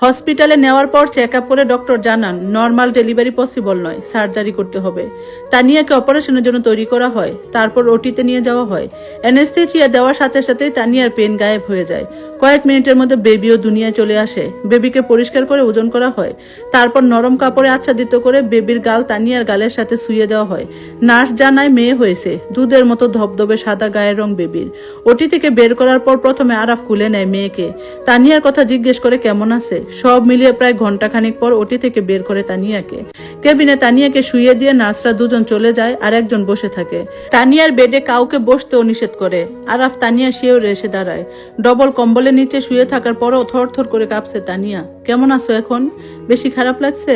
হসপিটালে নেওয়ার পর চেক আপ করে ডক্টর জানান নর্মাল ডেলিভারি পসিবল নয়, সার্জারি করতে হবে। তানিয়াকে অপারেশনের জন্য তৈরি করা হয়, তারপর ওটিতে নিয়ে যাওয়া হয়। অ্যানেস্থেসিয়া দেওয়ার সাথে সাথে তানিয়ার পেন গায়েব হয়ে যায়। কয়েক মিনিটের মধ্যে বেবিও দুনিয়ায় চলে আসে। বেবিকে পরিষ্কার করে ওজন করা হয়, তারপর নরম কাপড়ে আচ্ছাদিত করে বেবির গাল তানিয়ার গালের সাথে শুইয়ে দেওয়া হয়। নার্স জানায় মেয়ে হয়েছে, দুধের মতো ধবধবে সাদা গায়ের রং বেবির। ওটি থেকে বের করার পর প্রথমে আরাফ কুলে নেয় মেয়েকে, তানিয়ার কথা জিজ্ঞেস করে কেমন আছে। সব মিলিয়ে প্রায় ঘন্টাখানেক পর ওটি থেকে বের করে তানিয়াকে। কেবিনে তানিয়াকে শুইয়ে দিয়ে নার্সরা দুজন চলে যায় আর একজন বসে থাকে। তানিয়ার বেডে কাউকে বসতেও নিষেধ করে। আরাফ তানিয়া শিওরে এসে দাঁড়ায়। ডবল কম্বলের নিচে শুয়ে থাকার পরও থরথর করে কাঁপছে তানিয়া। কেমন আছো এখন? বেশি খারাপ লাগছে?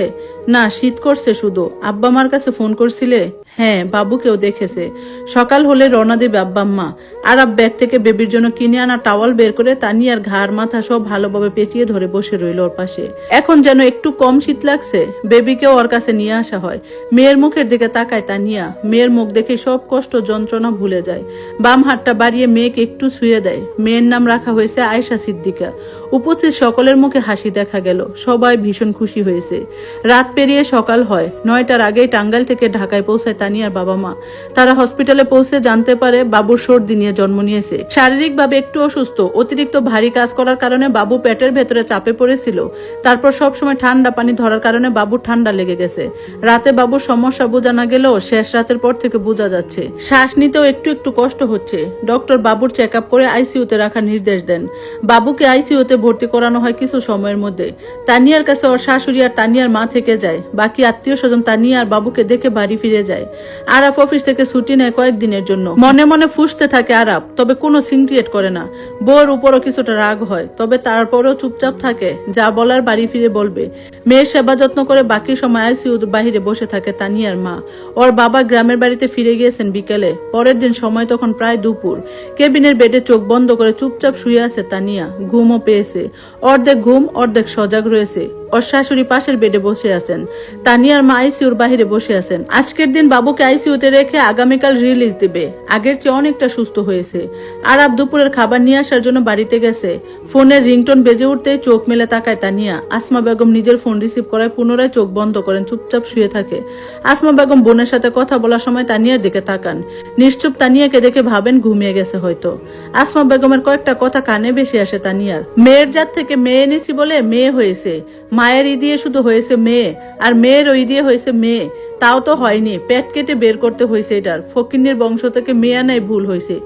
না, শীত করছে শুধু। আব্বা মার কাছে ফোন করছিলে? হ্যাঁ, বাবুকেও দেখেছে। সকাল হলে রওনা দেবে আব্বা আম্মা। আরাফ ব্যাগ থেকে বেবির জন্য কিনে আনা টাওয়াল বের করে তানিয়ার ঘাড় মাথা সব ভালোভাবে পেঁচিয়ে ধরে বসে রইল ওর পাশে। এখন যেন একটু কম শীত লাগছে। বেবিকেও ওর কাছে নিয়ে আসা হয়। মেয়ের মুখের দিকে তাকায় তানিয়া। মেয়ের মুখ দেখে সব কষ্ট যন্ত্রণা ভুলে যায়। বাম হাতটা বাড়িয়ে মেয়েকে একটু শুয়ে দেয়। মেয়ের নাম রাখা হয়েছে আয়েশা সিদ্দিকা। উপস্থিত সকলের মুখে হাসি দেখা গেল। সবাই ভীষণ খুশি হয়েছে। রাত পেরিয়ে সকাল হয়। 9টার আগেই টাঙ্গাইল থেকে ঢাকায় পৌঁছায় তানিয়ার বাবা মা। তারা হসপিটালে পৌঁছে জানতে পারে বাবুর সর্দি নিয়ে জন্ম নিয়েছে। শারীরিকভাবে একটু অসুস্থ, অতিরিক্ত ভারী কাজ করার কারণে বাবু পেটের ভেতরে চাপে পড়েছিল। তারপর সবসময় ঠান্ডা পানি ধরার কারণে বাবুর ঠান্ডা লেগে গেছে। রাতে বাবুর সমস্যা বোঝা না গেলেও শেষ রাতের পর থেকে বোঝা যাচ্ছে শ্বাস নিতেও একটু একটু কষ্ট হচ্ছে। ডক্টর বাবুর চেক আপ করে আইসিইউতে রাখার নির্দেশ দেন। বাবুকে আইসিইউতে ভর্তি করানো হয় কিছু সময়ের মধ্যে। তানিয়ার কাছে ওর শাশুড়ি আর তানিয়ার মা থেকে যায়। বাকি আত্মীয় স্বজন তানিয়া আর বাবুকে দেখে বাড়ি ফিরে যায়। আরাফ অফিস থেকে ছুটি নেয় কয়েকদিনের জন্য। মনে মনে ফুঁসতে থাকে আরাফ, তবে কোনো সিন ক্রিয়েট করে না। বউর উপরও কিছুটা রাগ হয়, তবে তারপরেও চুপচাপ থাকে। যা বলার বাড়ি ফিরে বলবে। মেয়ের সেবা যত্ন করে বাকি সময় আইসিইউর বাহিরে বসে থাকে তানিয়ার মা। ওর বাবা গ্রামের বাড়িতে ফিরে গিয়েছেন বিকেলে। পরের দিন সময় তখন প্রায় দুপুর। কেবিনের বেডে চোখ বন্ধ করে চুপচাপ শুয়ে আছে তানিয়া। ঘুমও পেয়েছে। অর্ধেক ঘুম অর্ধেক সজাগ রয়েছে। ওর শাশুড়ি পাশের বেডে বসে আছেন। তানিয়ার মা আইসিইউর বাহিরে বসে আছেন। আজকের দিন বাবুকে আইসিইউতে রেখে আগামীকাল রিলিজ দিবে। আগের চেয়ে অনেকটা সুস্থ হয়েছে। আরাফ দুপুরের খাবার নিয়ে আসার জন্য বাড়িতে গেছে। ফোনের রিংটোন বেজে উঠতেই চোখ মেলে তাকায় তানিয়া। আসমা বেগম নিজের ফোন রিসিভ করায় পুনরায় চোখ বন্ধ করেন, চুপচাপ শুয়ে থাকে। আসমা বেগম বোনের সাথে কথা বলার সময় তানিয়ার দিকে তাকান। নিশ্চুপ তানিয়াকে দেখে ভাবেন ঘুমিয়ে গেছে হয়তো। আসমা বেগমের কয়েকটা কথা কানে বেশি আসে তানিয়ার। মেয়ের জাত থেকে মেয়ে এনেছি বলে মেয়ে হয়েছে। মায়ের ই দিয়ে শুধু হয়েছে মেয়ে, আর মেয়ের ওই দিয়ে হয়েছে মেয়ে। তাও তো হয়নি, পেট কেটে বের করতে হয়েছে এটার। ফকিন্নির বংশ থেকে মেয়ে আনাই ভুল হয়েছে।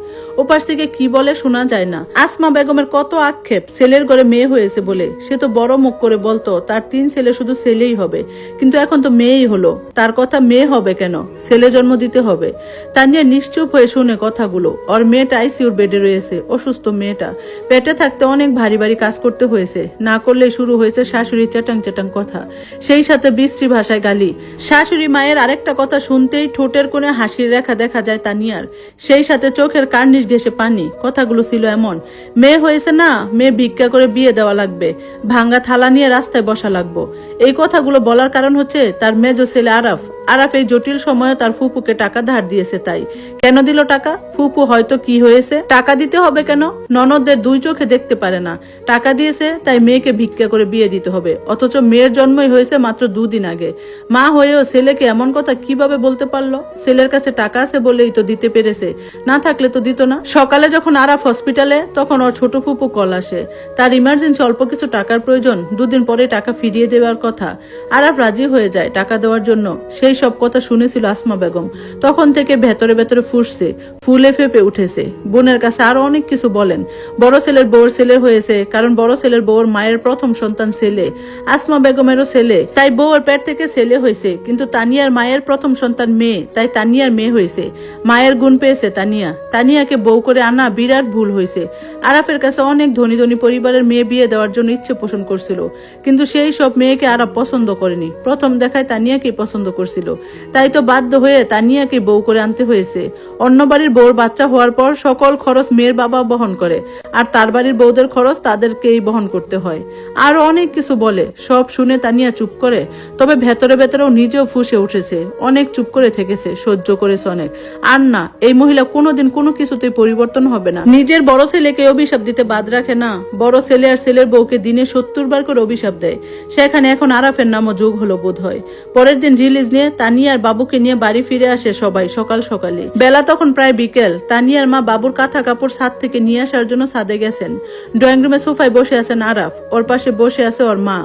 ওপাশ থেকে কি বলে শোনা যায় না। আসমা বেগমের কত আক্ষেপ ছেলের ঘরে মেয়ে হয়েছে বলে। সে তো বড় মুখ করে বলতো তার 3 ছেলে শুধু ছেলেই হবে, কিন্তু এখন তো মেয়েই হলো। তার কথা মেয়ে হবে কেন? ছেলে জন্ম দিতে হবে। তানিয়া নিশ্চুপ হয়ে শুনে কথাগুলো। ওর মেয়েটা আইসিইউর বেডে রয়েছে, অসুস্থ মেয়েটা। পেটে থাকতে অনেক ভারী ভারী কাজ করতে হয়েছে। না করলে শুরু হয়েছে শাশুড়ি চ্যাটাং চ্যাটাং কথা, সেই সাথে বিশ্রী ভাষায় গালি। শাশুড়ি মায়ের আরেকটা কথা শুনতেই ঠোঁটের কোণে হাসির রেখা দেখা যায় তানিয়ার, সেই সাথে চোখের কার্নিশ ঘেঁষে পানি। কথাগুলো ছিল এমন, মেয়ে হয়েছে না, মেয়ে ভিক্ষা করে বিয়ে দেওয়া লাগবে, ভাঙ্গা থালা নিয়ে রাস্তায় বসা লাগবো। এই কথাগুলো বলার কারণ হচ্ছে তার মেজো ছেলে আরাফ। আরাফ এই জটিল সময়ে তার ফুপুকে টাকা ধার দিয়েছে। তাই কেন দিল টাকা? ফুপু হয়তো কি হয়েছে, টাকা দিতে হবে কেন? ননদদের 2 চোখে দেখতে পারে না। টাকা দিয়েছে তাই মেয়েকে ভিক্ষা করে বিয়ে দিতে হবে, অথচ মেয়ের জন্মই হয়েছে মাত্র 2 দিন আগে। মা হয়েও ছেলেকে এমন কথা কিভাবে বলতে পারলো? ছেলের কাছে টাকা আছে বলেই তো দিতে পেরেছে, না থাকলে তো দিত না। সকালে যখন আরাফ হসপিটালে, তখন ওর ছোট ফুপু কল আসে। তার ইমার্জেন্সি অল্প কিছু টাকার প্রয়োজন, 2 দিন পরে টাকা ফিরিয়ে দেওয়ার কথা। আরাফ রাজি হয়ে যায় টাকা দেওয়ার জন্য। সেই সব কথা শুনেছিল আসমা বেগম। তখন থেকে ভেতরে ভেতরে ফুসছে, ফুলে ফেপে উঠেছে। বোনের কাছে আরো অনেক কিছু বলেন। বড় ছেলের বউর ছেলে হয়েছে, কারণ বড় ছেলের বউর মায়ের প্রথম সন্তান ছেলে। আসমা বেগমেরও ছেলে, তাই বউর পেট থেকে ছেলে হয়েছে। কিন্তু তানিয়ার মায়ের প্রথম সন্তান মেয়ে, তাই তানিয়ার মেয়ে হয়েছে। মায়ের গুণ পেয়েছে তানিয়া। তানিয়াকে বউ করে আনা বিরাট ভুল হয়েছে। আরাফের কাছে অনেক ধনী ধনী পরিবারের মেয়ে বিয়ে দেওয়ার জন্য ইচ্ছে পোষণ করছিল, কিন্তু সেই সব মেয়েকে আরাফ পছন্দ করেনি। প্রথম দেখায় তানিয়াকেই পছন্দ করছিল, তাই তো বাধ্য হয়ে তানিয়াকে বউ করে আনতে হয়েছে। অন্য বাড়ির বউর বাচ্চা হওয়ার পর সকল খরচ মেয়ের বাবা বহন করে। আর তার বাড়ির বউদের খরচ তাদেরকেই বহন করতে হয়। আরো অনেক কিছু বলে। সব শুনে তানিয়া চুপ করে, তবে ভেতরে ভেতরেও নিজেও ফুঁসে উঠেছে। অনেক চুপ করে থেকেছে, সহ্য করেছে অনেক। আর না, এই মহিলা কোনোদিন কোনো কিছুতেই পরিবর্তন হবে না। নিজের বড় ছেলেকে অভিশাপ দিতে বাদ রাখে না। বড় ছেলে আর ছেলের বউকে দিনে 70 বার করে অভিশাপ দেয়। সেখানে এখন আরাফের নামও যোগ হলো বোধ হয়। পরের দিন রিলিজ নিয়ে তানিয়ার বাবুকে নিয়ে বাড়ি ফিরে আসে সবাই সকাল সকালে। বেলা তখন প্রায় বিকেল। তানিয়ার মা বাবুর কাঁথা কাপড় ছাদ থেকে নিয়ে আসার জন্য ছাদে গেছেন। ড্রয়িং রুমে সোফায় বসে আছেন আরাফ, ওর পাশে বসে আছে ওর মা।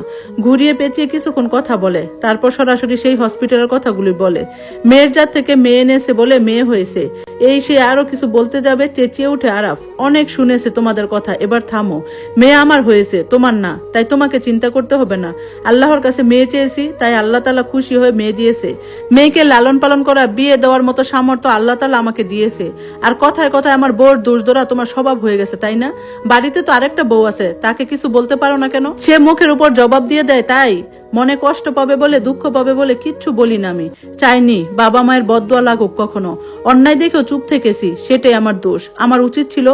ঘুরিয়ে পেঁচিয়ে কিছুক্ষণ কথা বলে, তারপর সরাসরি সেই হসপিটালের কথাগুলি বলে। মেয়ের জাত থেকে মেয়ে এনেছে বলে মেয়ে হয়েছে, এই সে আরো কিছু বলতে যাবে, চেঁচিয়ে উঠে আরাফ, অনেক শুনেছে তোমাদের কথা, এবার থামো। মেয়ে আমার হয়েছে, তোমার না, তাই তোমাকে চিন্তা করতে হবে না। আল্লাহর কাছে মেয়ে চেয়েছি, তাই আল্লাহ তাআলা খুশি হয়ে মেয়ে দিয়েছে। মেয়েকে লালন পালন করা, বিয়ে দেওয়ার মতো সামর্থ্য আল্লাহ তাআলা আমাকে দিয়েছে। আর কথায় কথায় আমার বউর দোষ ধরা তোমার স্বভাব হয়ে গেছে, তাই না? বাড়িতে তো আরেকটা বউ আছে, তাকে কিছু বলতে পারো না কেন? সে মুখের উপর জবাব দিয়ে দেয়, তাই মনে কষ্ট পাবে বলে, দুঃখ পাবে বলে কিচ্ছু বলি না। আমি চাইনি বাবা মায়ের বদদোয়া লাগুক কখনো। অন্যায় দেখেও চুপ থেকেছি, সেটাই আমার দোষ। আমার উচিত ছিল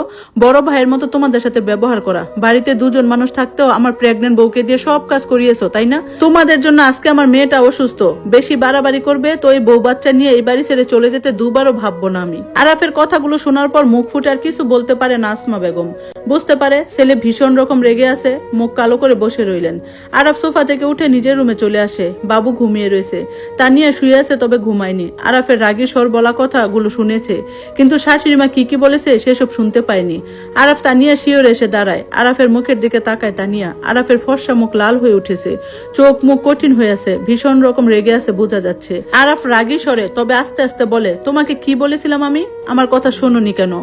বড় ভাইয়ের মতো তোমাদের সাথে ব্যবহার করা। বাড়িতে দুজন মানুষ থাকতেও আমার প্রেগনেন্ট বউকে দিয়ে সব কাজ করিয়েছো, তাই না? তোমাদের জন্য আজকে আমার মেয়েটা অসুস্থ, বেশি বাড়াবাড়ি করবে তো এই বউ বাচ্চা নিয়ে এই বাড়ি ছেড়ে চলে যেতে দুবারও ভাববো না আমি। আরাফের কথাগুলো শোনার পর মুখ ফুটে আর কিছু বলতে পারে না আসমা বেগম। বুঝতে পারে ছেলে ভীষণ রকম রেগে আছে, মুখ কালো করে বসে রইলেন। আরাফ সোফা থেকে উঠে নিজের রুমে চলে আসে। বাবু ঘুমিয়ে রয়েছে, তানিয়া শুয়ে আছে, তবে ঘুমায়নি। আরাফের রাগী স্বর বলা কথাগুলো শুনেছে, কিন্তু শাশুড়ি মা কি কি বলেছে সেসব শুনতে পায়নি। আরাফ তানিয়া শিওরে এসে দাঁড়ায়। আরাফের মুখের দিকে তাকায় তানিয়া। আরাফের ফর্সা মুখ লাল হয়ে উঠেছে, চোখ মুখ কঠিন হয়ে আছে, ভীষণ রকম রেগে আছে বোঝা যাচ্ছে। আরাফ রাগী স্বরে তবে আস্তে আস্তে বলে, তোমাকে কি বলেছিলাম আমি? আমার কথা শোনোনি কেন?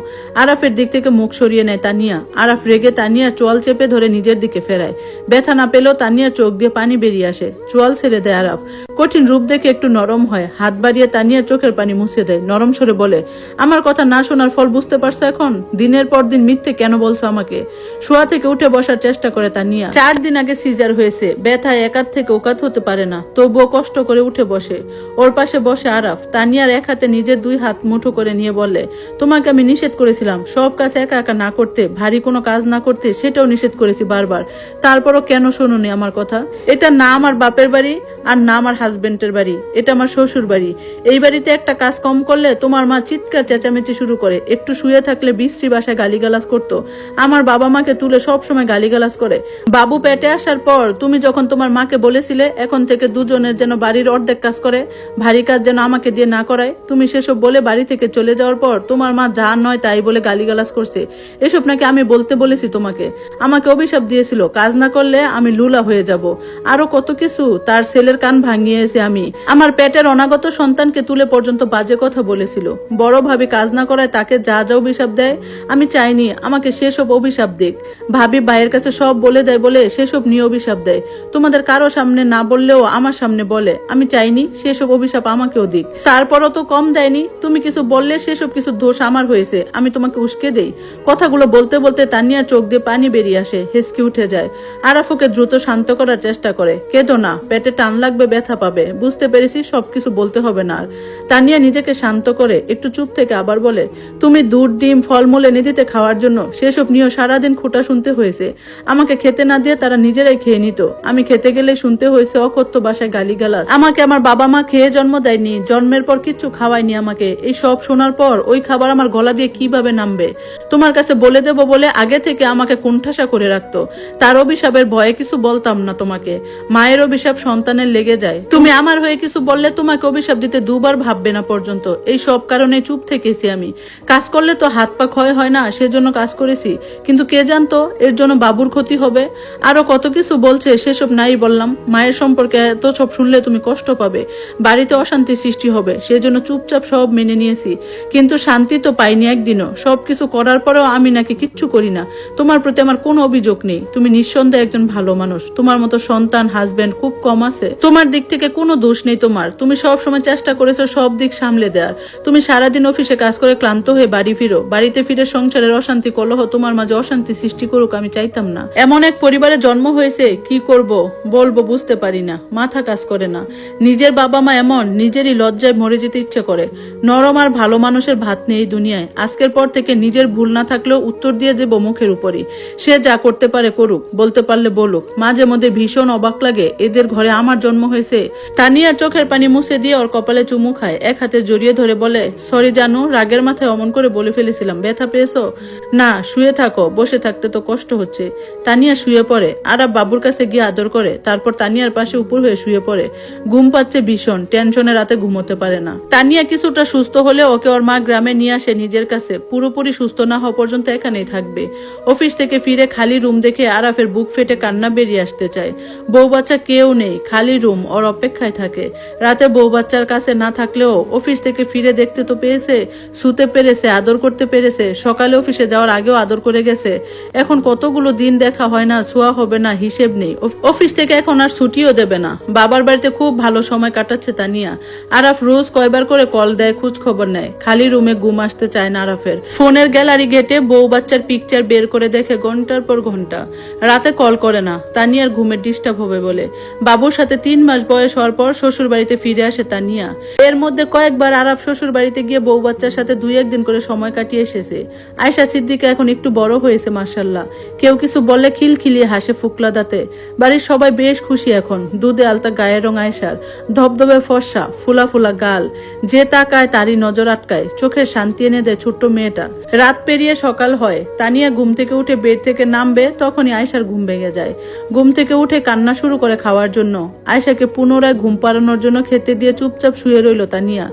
আরাফের দিক থেকে মুখ সরিয়ে নেয় তানিয়া। আরাফ রেগে তানিয়ার চোয়াল চেপে ধরে নিজের দিকে ফেরায়। ব্যথা না পেলেও তানিয়ার চোখ দিয়ে পানি বেরিয়ে আসে। চোয়াল ছেড়ে দেয় আরাফ। কঠিন রূপ দেখে একটু নরম হয়, হাত বাড়িয়ে তানিয়ার চোখের পানি মুছে দেয়। নরম স্বরে বলে, আমার কথা না শোনার ফল বুঝতে পারছো এখন? দিনের পর দিন মিথ্যে কেন বলছো আমাকে? শোয়া থেকে উঠে বসার চেষ্টা করে তানিয়া। 4 দিন আগে সিজার হয়েছে, ব্যথায় একাত থেকে ওকাত হতে পারে না, তবুও কষ্ট করে উঠে বসে। ওর পাশে বসে আরাফ। তানিয়ার এক হাতে নিজের 2 হাত মুঠো করে নিয়ে বলে, তোমাকে আমি নিষেধ করেছিলাম সব কাজ একা একা না করতে, ভারী কোনো কাজ না করতে, সেটাও নিষেধ করেছি বারবার। তারপরও কেন শোনোনি আমার কথা? এটা না আমার বাপের বাড়ি আর না আমার হাজবেন্ডের বাড়ি, এটা আমার শ্বশুর বাড়ি। এই বাড়িতে একটা কাজ কম করলে তোমার মা চিৎকার চেঁচামেচি শুরু করে। একটু শুয়ে থাকলে বিশ্রী ভাষায় গালিগালাজ করতো। আমার বাবা মাকে তুলে সব সময় গালিগালাজ করে। বাবু পেটে আসার পর তুমি যখন তোমার মাকে বলেছিলে এখন থেকে দুজনের যেন বাড়ির অর্ধেক কাজ করে, ভারী কাজ যেন আমাকে দিয়ে না করায়, তুমি সেসব বলে বাড়ি থেকে চলে যাওয়ার পর তোমার মা যা নয় তাই বলে গালিগালাজ করছে। এসব নাকি আমি বলতে বলেছি তোমাকে? আমাকে অভিশাপ দিয়েছিল কাজ না করলে আমি লুলা হয়ে যাব, আরো কত কিছু। তার ছেলের কান ভাঙিয়েছে আমি। আমার পেটের অনাগত সন্তানকে তুলে পর্যন্ত বাজে কথা বলেছিল। বড় ভাবি কাজ না করায় তাকে যা যা অভিশাপ দেয়, আমি চাইনি আমাকে সেসব অভিশাপ দিক। ভাবি ভাইয়ের কাছে সব বলে দেয় বলে সেসব নিয়ে অভিশাপ দেয়। তোমাদের কারো সামনে না বললেও আমার সামনে বলে। আমি চাইনি সেসব অভিশাপ আমাকেও দিক। তারপরও তো কম দেয়নি, তুমি কিছু বললে সেসব কিছু দোষ আমার হয়েছে, আমি তোমাকে উস্কে দেই। কথাগুলো বলতে বলতে তানিয়ার চোখ দিয়ে পানি বেরিয়ে আসে, হেসকে উঠে যায়। আরাফকে দ্রুত শান্ত করার চেষ্টা করে, কেঁদো না, পেটে টান লাগবে, ব্যথা পাবে, বুঝতে পেরেছি, সবকিছু বলতে হবে না আর। তানিয়া নিজেকে শান্ত করে একটু চুপ থেকে আবার বলে, তুমি দুধ ডিম ফলমূল এনে দিতে খাওয়ার জন্য, সেসব নিয়েও সারাদিন খোঁটা শুনতে হয়েছে। আমাকে খেতে না দিয়ে তারা নিজেরাই খেয়ে নিত। আমি খেতে গেলে শুনতে হয়েছে অকথ্য ভাষায় গালিগালাজ। আমাকে আমার বাবা মা খেয়ে জন্ম দেয়নি, জন্মের পর কিচ্ছু খাওয়ায়নি আমাকে। এই সব শোনার পর ওই খাবার আমার গলা দিয়ে কিভাবে নামবে? তোমার কাছে বলে দেব বলে আগে থেকে আমাকে কোণঠাসা করে রাখতো। তার অভিশাপের ভয়ে কিছু বলতাম না তোমাকে। মায়ের অভিশাপ সন্তানের লেগে যায়, তুমি আমার হয়ে কিছু বললে তোমাকে অভিশাপ দিতে দুবার ভাববে না পর্যন্ত। এই সব কারণে চুপ থেকেছি আমি। কাজ করলে তো হাত পা ক্ষয় হয় না, সেজন্য কাজ করেছি, কিন্তু কে জানতো এর জন্য বাবুর ক্ষতি হবে। আরো কত কিছু বলছে, সেসব নাই বললাম। মায়ের সম্পর্কে এত সব শুনলে তুমি কষ্ট পাবে, বাড়িতে অশান্তি সৃষ্টি হবে, সেজন্য চুপচাপ সব মেনে নিয়েছি। কিন্তু শান্তি তো পাইনি একদিনও। সবকিছু করার পরেও আমি নাকি কিচ্ছু করি না। তোমার প্রতি আমার কোনো অভিযোগ নেই, তুমি নিঃসন্দেহে একজন ভালো মানুষ। তোমার মতো সন্তান হাজবেন্ড খুব কম আছে। তোমার দিক থেকে কোনো দোষ নেই তোমার, তুমি সব সময় চেষ্টা করেছো সব দিক সামলে দেওয়ার। তুমি সারাদিন অফিসে কাজ করে ক্লান্ত হয়ে বাড়ি ফিরো, বাড়িতে ফিরে সংসারের অশান্তি কলহ তোমার মাঝে অশান্তি সৃষ্টি করুক আমি চাইতাম না। এমন এক পরিবারে জন্ম হয়েছে, কি করব বলবো বুঝতে পারি না, মাথা কাজ করে না। নিজের বাবা মা এমন, নিজেরই লজ্জায় মরে যেতে ইচ্ছে করে। নরম আর ভালো মানুষের ভাত নেই দুনিয়ায়। আজকের পর থেকে নিজের ভুল না থাকলেও উত্তর দিয়ে দেব মুখের উপরই। সে যা করতে পারে করুক, বলতে পারলে বলুক। মাঝে মধ্যে ভীষণ অবাক লাগে, এদের ঘরে আমার জন্ম হয়েছে। তানিয়ার চোখের পানি মুছে দিয়ে ওর কপালে চুমু খায়, এক হাতে জড়িয়ে ধরে বলে, সরি জানু, রাগের মাথায় অমন করে বলে ফেলেছিলাম। ব্যথা পেয়েছো? না, শুয়ে থাকো, বসে থাকতে তো কষ্ট হচ্ছে। তানিয়া শুয়ে পড়ে, আরাফ বাবুর কাছে গিয়ে আদর করে, তারপর তানিয়ার পাশে উপর হয়ে শুয়ে পড়ে। ঘুম পাচ্ছে ভীষণ, টেনশনে রাতে ঘুমোতে পারে না। তানিয়া কিছুটা সুস্থ হলে ওকে ওর মা গ্রামে নিয়ে আসে নিজের কাছে। পুরোপুরি সুস্থ না হওয়া পর্যন্ত এখানেই থাকবে। অফিস থেকে ফিরে খালি রুম দেখে আরাফের বুক ফেটে কান্না বেরিয়ে আসতে চায়। বউ বাচ্চা কেউ নেই, খালি রুম, ওর অপেক্ষায় থাকে। রাতে বউ বাচ্চার কাছে না থাকলেও অফিস থেকে ফিরে দেখতে তো পেয়েছে, শুতে পেরেছে, আদর করতে পেরেছে। সকালে অফিসে যাওয়ার আগেও আদর করে গেছে। এখন কতগুলো দিন দেখা হয় না, ছোঁয়া হবে না, হিসেব নেই। অফিস থেকে এখন আর ছুটিও দেবে না। বাবার বাড়িতে খুব ভালো সময় কাটাচ্ছে তানিয়া। আরাফ রোজ কয়বার করে কল দেয়, খোঁজ খবর নেয়। খালি রুমে ঘুম আসতে চায় না আরাফের। ফোনের গ্যালারি ঘেটে বউ বাচ্চার পিকচার বের করে দেখে ঘন্টার পর ঘন্টা। রাতে কল করে না, তানিয়ার ঘুমের ডিস্টার্ব হবে বলে। বাবুর সাথে 3 মাস বয়স হওয়ার পর শ্বশুর বাড়িতে ফিরে আসে তানিয়া। এর মধ্যে কয়েকবার আরাফ শ্বশুর বাড়িতে গিয়ে বউ বাচ্চার সাথে 2-1 দিন করে সময় কাটিয়ে এসেছে। আয়শা সিদ্দিকা এখন একটু বড় হয়েছে মাশাআল্লাহ। কেউ কিছু বললে খিলখিলিয়ে হাসে ফুকলা দাঁতে। বাড়ির সবাই বেশ খুশি এখন। দুধে আলতা গায়ের রং আয়শার, ধবধবে ফর্সা, ফুলা ফুলা গাল। যে তাকায় তারই নজর আটকায়, চোখের শান্তি এনে দেয় ছোট্ট মেয়েটা। রাত পেরিয়ে সকাল হয়, তানিয়া ঘুম থেকে উঠে বেড থেকে নামবে, তখনই আয়শার ঘুম ভেঙে যায়। ঘুম থেকে উঠে কান্না শুরু করে খাওয়ার জন্য। আয়শাকে পুনরায় ঘুম পাড়ানোর জন্য খেতে দিয়ে চুপচাপ শুয়ে রইল তানিয়া।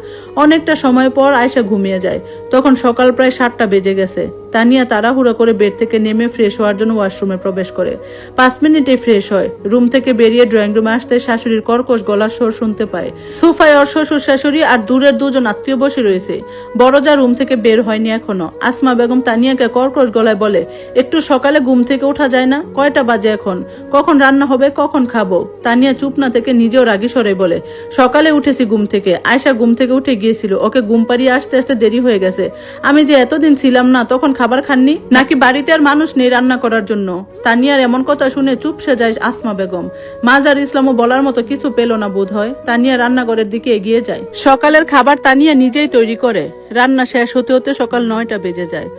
অনেকটা সময় পর আয়শা ঘুমিয়ে যায়। তখন সকাল প্রায় 7টা বেজে গেছে। তানিয়া তাড়াহুড়া করে বেড থেকে নেমে ফ্রেশ হওয়ার জন্য ওয়াশরুমে প্রবেশ করে। 5 মিনিটে ফ্রেশ হয়। রুম থেকে বেরিয়ে ড্রয়িং রুমে আসতে শাশুড়ির কর্কশ গলার স্বর শুনতে পায়। সোফায় ওর শ্বশুর শাশুড়ি আর দূরের 2জন আত্মীয় বসে রয়েছে। বড়জা রুম থেকে বের হয়নি এখনো। আসমা বেগম তানিয়াকে কর্কশ গলায় বলে, একটু সকালে ঘুম থেকে ওঠা যায় না? কয়টা বাজে এখন? কখন রান্না হবে, কখন খাবো? তানিয়া চুপ না থেকে নিজেও রাগী স্বরে বলে, সকালে উঠেছি ঘুম থেকে। আয়শা ঘুম থেকে উঠে গিয়েছিল, ওকে ঘুম পাড়িয়ে আসতে আসতে দেরি হয়ে গেছে। আমি যে এতদিন ছিলাম না, তখন খাবার খাননি নাকি? বাড়িতে আর মানুষ নেই রান্না করার জন্য? তানিয়ার এমন কথা শুনে চুপসে যায় আসমা বেগম। মাজার ইসলামও বলার মতো কিছু পেল না বোধ হয়। তানিয়া রান্নাঘরের দিকে এগিয়ে যায়। সকালের খাবার তানিয়া নিজেই তৈরি করে। রান্না শেষ হতে হতে সকাল 9টা বেজে যায়।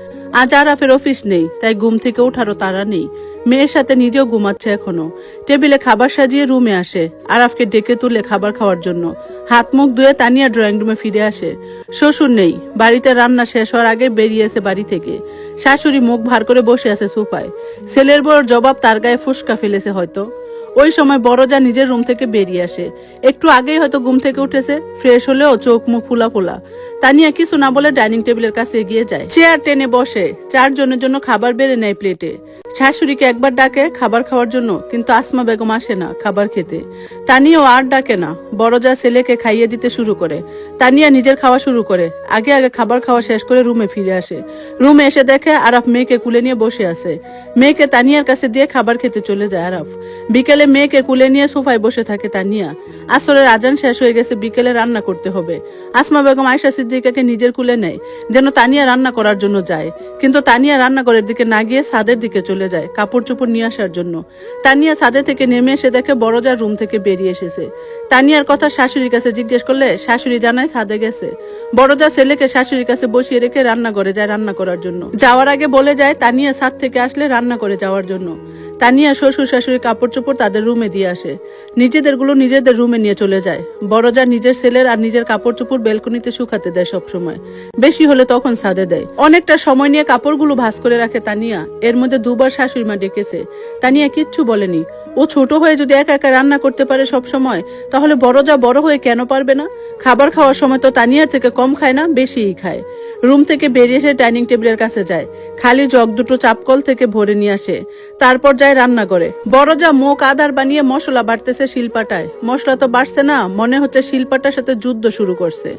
আজ আরাফের অফিস নেই, তাই ঘুম থেকে ওঠারও তাড়া নেই। মেয়ের সাথে নিজেও ঘুমাচ্ছে এখনো। টেবিলে খাবার সাজিয়ে রুমে আসে। আরাফকে ডেকে তুলে খাবার খাওয়ার জন্য। হাত মুখ ধুয়ে তানিয়া ড্রয়িং রুমে ফিরে আসে। শ্বশুর নেই, বাড়িতে রান্না শেষ হওয়ার আগে বেরিয়েছে বাড়ি থেকে। শাশুড়ি মুখ ভার করে বসে আছে সোফায়। ছেলের বড় জবাব তার গায়ে ফুসকা ফেলেছে হয়তো। ওই সময় বড়জা নিজের রুম থেকে বেরিয়ে আসে। একটু আগেই হয়তো ঘুম থেকে উঠেছে, ফ্রেশ হলেও চোখ মুখ ফুলা ফুলা। তানিয়া কিছু না বলে ডাইনিং টেবিলের কাছে এগিয়ে যায়। চেয়ার টেনে বসে 4 জনের জন্য খাবার বেড়ে নেয় প্লেটে। শাশুড়িকে একবার ডাকে খাবার খাওয়ার জন্য, কিন্তু আসমা বেগম আসে না খাবার খেতে। তানিয়াও আর ডাকে না। বড়জা ছেলেকে খাইয়ে দিতে শুরু করে। তানিয়া নিজের খাওয়া শুরু করে। আগে আগে খাবার খাওয়া শেষ করে রুমে ফিরে আসে। রুমে এসে দেখে আরাফ মেয়েকে কুলে নিয়ে বসে আছে। মেয়েকে তানিয়ার কাছে দিয়ে খাবার খেতে চলে যায় আরাফ। বিকেলে মেয়েকে কুলে নিয়ে সোফায় বসে থাকে তানিয়া। আসরের আজান শেষ হয়ে গেছে, বিকেলে রান্না করতে হবে। আসমা বেগম আয়শা সিদ্দিকাকে নিজের কুলে নেয়, যেন তানিয়া রান্না করার জন্য যায়। কিন্তু তানিয়া রান্নাঘরের দিকে না গিয়ে ছাদের দিকে চলে যায় কাপড় চোপড় নিয়ে আসার জন্য। তানিয়া ছাদে থেকে নেমে এসে দেখে বড়জার রুম থেকে বেরিয়ে এসেছে। তানিয়ার কথা শাশুড়ির কাছে জিজ্ঞেস করলে শাশুড়ি জানায় ছাদে গেছে। বড়জা ছেলেকে শাশুড়ির কাছে বসিয়ে রেখে রান্নাঘরে যায় রান্না করার জন্য। যাওয়ার আগে বলে যায় তানিয়া ছাদ থেকে আসলে রান্না করে যাওয়ার জন্য। তানিয়া শ্বশুর শাশুড়ি কাপড় চোপড় তাদের রুমে দিয়ে আসে। নিজেদেরগুলো নিজেদের রুমে নিয়ে চলে যায়। বড়জা নিজের ছেলের আর নিজের কাপড় চোপড় বেলকনিতে শুকাতে দেয় সব সময়। বেশি হলে তখন ছাদে দেয়। অনেকটা সময় নিয়ে কাপড়গুলো ভাঁজ করে রাখে তানিয়া। এর মধ্যে 2বার শাশুড়ি মা ডেকেছে। তানিয়া কিচ্ছু বলেনি। ও ছোট হয়ে যদি একা একা রান্না করতে পারে সব সময়, তাহলে বড়জা বড় হয়ে কেন পারবে না? খাবার খাওয়ার সময় তো তানিয়ার থেকে কম খায় না, বেশিই খায়। রুম থেকে বেরিয়ে এসে ডাইনিং টেবিলের কাছে যায়। খালি জগ দুটো চাপকল থেকে ভরে নিয়ে আসে। তারপর যায় রান্না করে। বড়জা মুখ আদার বানিয়ে মশলা বাটতেছে শিলপাটায়। মশলা তো বাড়ছে না, মনে হচ্ছে শিলপাটার সাথে যুদ্ধ শুরু করছে।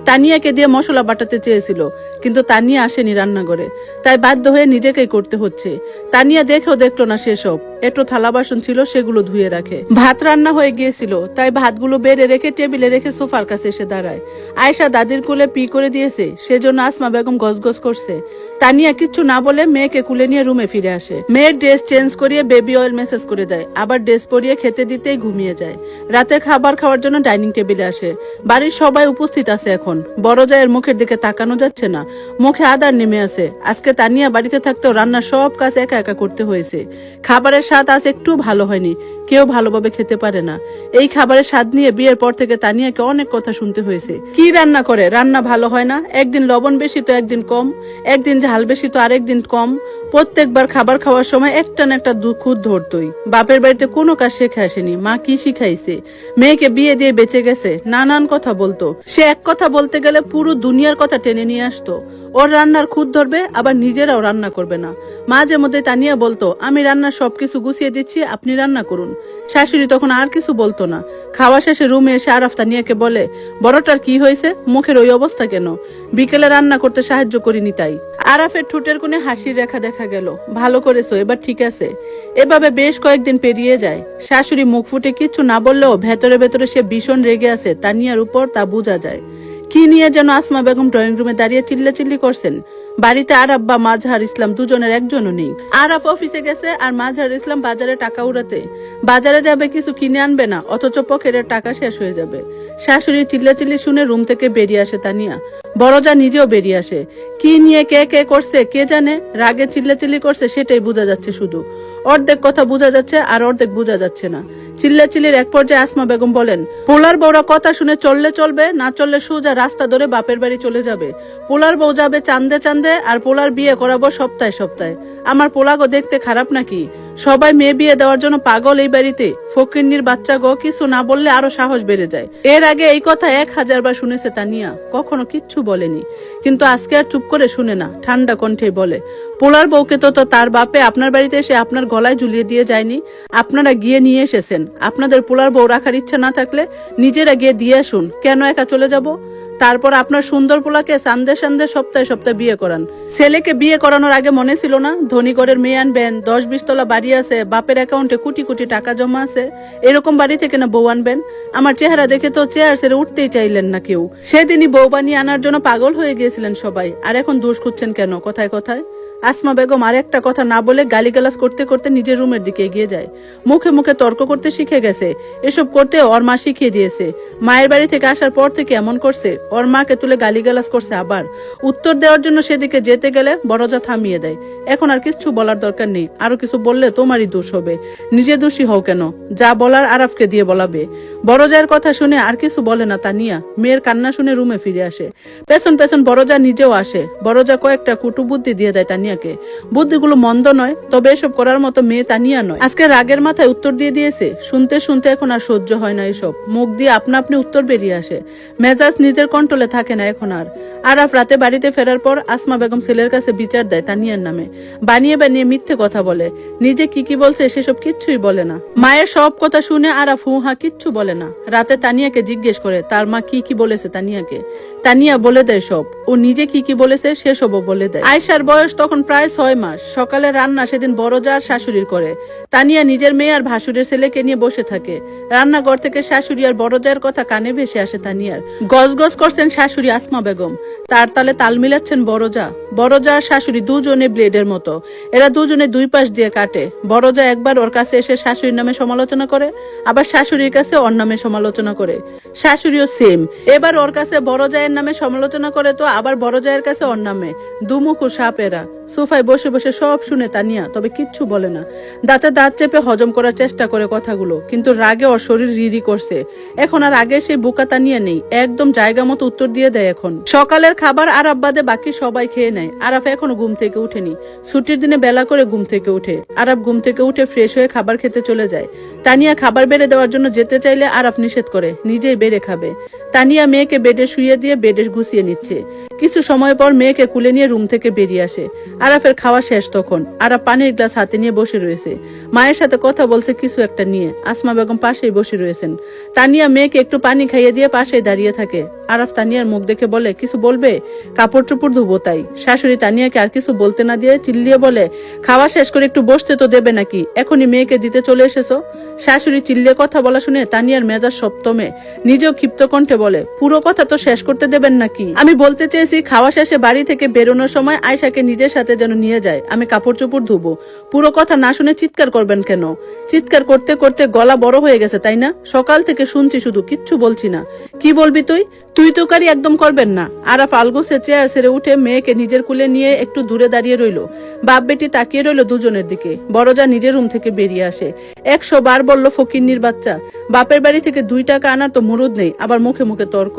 তানিয়াকে দিয়ে মশলা বাটাতে চেয়েছিল, কিন্তু তানিয়া আসেনি রান্নাঘরে, তাই বাধ্য হয়ে নিজেকেই করতে হচ্ছে। তানিয়া দেখেও দেখলো না সেসব। একটু থালা বাসন ছিল সেগুলো ধুয়ে রাখে। ভাত রান্না হয়ে গিয়েছিল, তাই ভাতগুলো বেড়ে রেখে টেবিলে রেখে সোফার কাছে এসে দাঁড়ায়। আয়েশা দাদির কোলে পি করে দিয়েছে, সেজন্য আসমা বেগম গজগজ করছে। তানিয়া কিচ্ছু না বলে মেয়েকে কুলে নিয়ে রুমে ফিরে আসে। মেয়ের ড্রেস চেঞ্জ করিয়ে বেবি অয়েল মেসেজ করে দেয়, আবার ড্রেস পরিয়ে খেতে দিতেই ঘুমিয়ে যায়। রাতে খাবার খাওয়ার জন্য ডাইনিং টেবিলে আসে। বাড়ির সবাই উপস্থিত আছে এখন। বড় জায়ের মুখের দিকে তাকানো যাচ্ছে না, মুখে আদার নেমে আছে। আজকে তানিয়া বাড়িতে থাকতেও রান্নার সব কাজ একা একা করতে হয়েছে। খাবারের স্বাদ আজ একটু ভালো হয়নি, কেউ ভালোভাবে খেতে পারে না। এই খাবারের স্বাদ নিয়ে বিয়ের পর থেকে তানিয়াকে অনেক কথা শুনতে হয়েছে। কি রান্না করে, রান্না ভালো হয় না, একদিন লবণ বেশি তো একদিন কম, একদিন ঝাল বেশি তো আরেকদিন কম। প্রত্যেকবার খাবার খাওয়ার সময় একটা না একটা খুঁত ধরতই। বাপের বাড়িতে কোনো কাজ শেখে আসেনি, মা কি শিখাইছে? মেয়েকে বিয়ে দিয়ে বেঁচে গেছে, নানান কথা বলতো। সে এক কথা বলতে গেলে পুরো দুনিয়ার কথা টেনে নিয়ে আসতো। ওর রান্নার খুঁত ধরবে, আবার নিজেরাও রান্না করবে না। মাঝে মধ্যে তানিয়া বলতো, আমি রান্নার সবকিছু গুছিয়ে দিচ্ছি, আপনি রান্না করুন। শাশুড়ি তখন আর কিছু বলতো না। খাওয়া শেষে রুমে এসে আরাফ তানিয়াকে বলে, বড়টার কি হয়েছে, মুখের ওই অবস্থা কেন? বিকেলে রান্না করতে সাহায্য করিনি তাই। আরাফের ঠোঁটের কোণে হাসির রেখা দেখা গেল। ভালো করেছো, এবার ঠিক আছে। এভাবে বেশ কয়েকদিন পেরিয়ে যায়। শাশুড়ি মুখ ফুটে কিছু না বললেও ভেতরে ভেতরে সে ভীষণ রেগে আছে তানিয়ার উপর, তা বোঝা যায়। কি নিয়ে যেন আসমা বেগম ড্রয়িং রুমে দাঁড়িয়ে চিল্লাচিল্লি করছেন। বাড়িতে আরাফ বা মাজহার ইসলাম দুজনের একজনও নেই। আরাফ অফিসে গেছে আর মাজহার ইসলাম বাজারে টাকা উড়াতে। বাজারে যাবে কিছু কিনে আনবে না, অথচ পকেটের টাকা শেষ হয়ে যাবে। শাশুড়ি চিল্লাচিল্লি শুনে রুম থেকে বেরিয়ে আসে তানিয়া। বড়জা নিজেও বেরিয়ে আসে। কি নিয়ে কে কে করছে কে জানে, রাগে চিল্লাচিল্লি করছে সেটাই বোঝা যাচ্ছে শুধু। অর্ধেক কথা বোঝা যাচ্ছে আর অর্ধেক বোঝা যাচ্ছে না। চিল্লাচিল্লির এক পর্যায়ে আসমা বেগম বলেন, পোলার বউরা কথা শুনে চললে চলবে, না চললে সোজা রাস্তা ধরে বাপের বাড়ি চলে যাবে। পোলার বউ যাবে চান্দে চান্দে, আর পোলার বিয়ে করাবো সপ্তাহে সপ্তাহে। আমার পোলাগো দেখতে খারাপ নাকি? সবাই মেয়ে বিয়ে দেওয়ার জন্য পাগল এই বাড়িতে। ফকিন্নির বাচ্চা গো কিছু না বললে আরো সাহস বেড়ে যায়। এর আগে এই কথা 1000 বার শুনেছে তানিয়া, কখনো কিচ্ছু বলেনি। কিন্তু আজকে আর চুপ করে শুনে না, ঠান্ডা কণ্ঠে বলে, পোলার বউকে তো তার বাপে আপনার বাড়িতে এসে আপনার গলায় ঝুলিয়ে দিয়ে যায়নি, আপনারা গিয়ে নিয়ে এসেছেন। আপনাদের পোলার বউ রাখার ইচ্ছা না থাকলে নিজেরা গিয়ে দিয়ে আসুন, কেন একা চলে যাব? তারপর আপনার সুন্দর পোলাকে সান্দে সান্দে সপ্তাহে সপ্তাহে বিয়ে করান। ছেলেকে বিয়ে করানোর আগে মনে ছিল না ধনী ঘরের মেয়ে আনবেন, 10-20 তলা বাড়ি আছে, বাপের অ্যাকাউন্টে কোটি কোটি টাকা জমা আছে, এরকম বাড়ি থেকে না বউ আনবেন? আমার চেহারা দেখে তো চেয়ার ছেড়ে উঠতেই চাইলেন না কেউ। সেদিনই বউ বানিয়ে আনার জন্য পাগল হয়ে গিয়েছিলেন সবাই, আর এখন দোষ খুঁজছেন কেন কথায় কথায়? আসমা বেগম আর একটা কথা না বলে গালিগালাজ করতে করতে নিজের রুমের দিকে এগিয়ে যায়। মুখে মুখে তর্ক করতে শিখে গেছে। এসব করতে ওর মা শিখিয়ে দিয়েছে। মায়ের বাড়ি থেকে আসার পর থেকে এমন করছে, ওর মাকে তুলে গালিগালাজ করছে। আবার উত্তর দেওয়ার জন্য সেদিকে যেতে গেলে বড়জা থামিয়ে দেয়। এখন আর কিছু বলার দরকার নেই, আরো কিছু বললে তোমারই দোষ হবে। নিজে দোষী হও কেন, যা বলার আরাফকে দিয়ে বলাবে। বড়জায়ের কথা শুনে আর কিছু বলে না তানিয়া। মেয়ের কান্না শুনে রুমে ফিরে আসে। পেছন পেছন বড়জা নিজেও আসে। বড়জা কয়েকটা কুটু বুদ্ধি দিয়ে দেয় তানিয়া। বুদ্ধিগুলো মন্দ নয়, তবে এসব করার মতো মেয়ে তানিয়া নয়। আজকে রাগের মাথায় উত্তর দিয়ে দিয়েছে। শুনতে শুনতে এখন আর সহ্য হয় না এসব। মুখ দিয়ে আপনা আপনি উত্তর বেরিয়ে আসে। মেজাজ নিজের কন্ট্রোলে থাকে না এখন আর। আরাফ রাতে বাড়িতে ফেরার পর আসমা বেগম ছেলের কাছে বিচার দেয় তানিয়ার নামে। বানিয়ে বানিয়ে মিথ্যে কথা বলে। নিজে কি কি বলছে সেসব কিচ্ছুই বলে না। মায়ের সব কথা শুনে আরাফ হুহা কিচ্ছু বলে না। রাতে তানিয়াকে জিজ্ঞেস করে তার মা কি কি বলেছে তানিয়াকে। তানিয়া বলে দেয় সব। ও নিজে কি কি বলেছে সেসবও বলে দেয়। আয়েশার বয়স তখন প্রায় 6 মাস। সকালে রান্না সেদিন বড়জা আর শাশুড়ির করে। তানিয়া নিজের মেয়ে আর ভাসুরের ছেলেকে নিয়ে বসে থাকে। রান্নাঘর থেকে শাশুড়ি আর বড়জায়ের কথা কানে ভেসে আসে তানিয়ার। গজগজ করছেন শাশুড়ি আসমা বেগম, তার তালে তাল মিলাচ্ছেন বড়জা। বড়জা আর শাশুড়ি দুজনে ব্লেডের মতো। এরা দুজনে দুই পাশ দিয়ে কাটে। বড়জা একবার ওর কাছে এসে শাশুড়ির নামে সমালোচনা করে, আবার শাশুড়ির কাছে ওর নামে সমালোচনা করে। শাশুড়িও সেম, এবার ওর কাছে বড়জায়ের নামে সমালোচনা করে তো আবার বড়জায়ের কাছে ওর নামে। দুমুখো সাপ এরা। সোফায় বসে বসে সব শুনে তানিয়া, তবে কিচ্ছু বলে না। দাঁতে দাঁত চেপে হজম করার চেষ্টা করে কথাগুলো, কিন্তু রাগে ওর শরীর রিরি করছে। এখন আর আগে সেই বোকা তানিয়া নেই, একদম জায়গা মতো উত্তর দিয়ে দেয় এখন। সকালের খাবার আরাফ বাদে বাকি সবাই খেয়ে নেয়। আরাফ এখনো ঘুম থেকে উঠেনি। ছুটির দিনে বেলা করে ঘুম থেকে উঠে। আরাফ ঘুম থেকে উঠে ফ্রেশ হয়ে খাবার খেতে চলে যায়। তানিয়া খাবার বেড়ে দেওয়ার জন্য যেতে চাইলে আরাফ নিষেধ করে, নিজেই বেড়ে খাবে। তানিয়া মেয়েকে বেডে শুয়ে দিয়ে বেডে গুছিয়ে নিচ্ছে। কিছু সময় পর মেয়েকে কুলে নিয়ে রুম থেকে বেরিয়ে আসে। আরাফের খাওয়া শেষ তখন। আরাফ পানির গ্লাস হাতে নিয়ে বসে রয়েছে, মায়ের সাথে কথা বলছে কিছু একটা নিয়ে। আসমা বেগম পাশেই বসে রয়েছেন। তানিয়া মেয়েকে একটু পানি খাইয়ে দিয়ে পাশেই দাঁড়িয়ে থাকে। আরাফ তানিয়ার মুখ দেখে বলে, কিছু বলবে? কাপড় চোপড় ধুবো তাই। শাশুড়ি তানিয়াকে আর কিছু বলতে না দিয়ে চিল্লিয়ে বলে, খাওয়া শেষ করে একটু বসতে তো দেবে নাকি? এখনই মেয়েকে দিতে চলে এসেছো? শাশুড়ি চিল্লিয়ে কথা বলা শুনে তানিয়ার মেজাজ সপ্তমে। নিজেও ক্ষিপ্ত কণ্ঠে বলে, পুরো কথা তো শেষ করতে দেবেন নাকি? আমি বলতে চেয়েছি খাওয়া শেষে বাড়ি থেকে বেরোনোর সময় আয়শাকে নিজের সাথে যেন নিয়ে যায়, আমি কাপড় চোপড় ধুবো। পুরো কথা না শুনে চিৎকার করবেন কেন? চিৎকার করতে করতে গলা বড় হয়ে গেছে তাই না? সকাল থেকে শুনছি শুধু, কিচ্ছু বলছি না। কি বলবি তুই? তুই তো কারি একদম করবেন না। আরাফ আলগোসে চেয়ার ছেড়ে উঠে মেয়েকে নিজের কুলে নিয়ে একটু দূরে দাঁড়িয়ে রইল। বাপ বেটি তাকিয়ে রইল দুজনের দিকে। বড়জা নিজের রুম থেকে বেরিয়ে আসে। 100 বার বলল ফকিন্নির বাচ্চা। বাপের বাড়ি থেকে 2 টাকা আনার তো মুরুদ নেই, আবার মুখে মুখে তর্ক।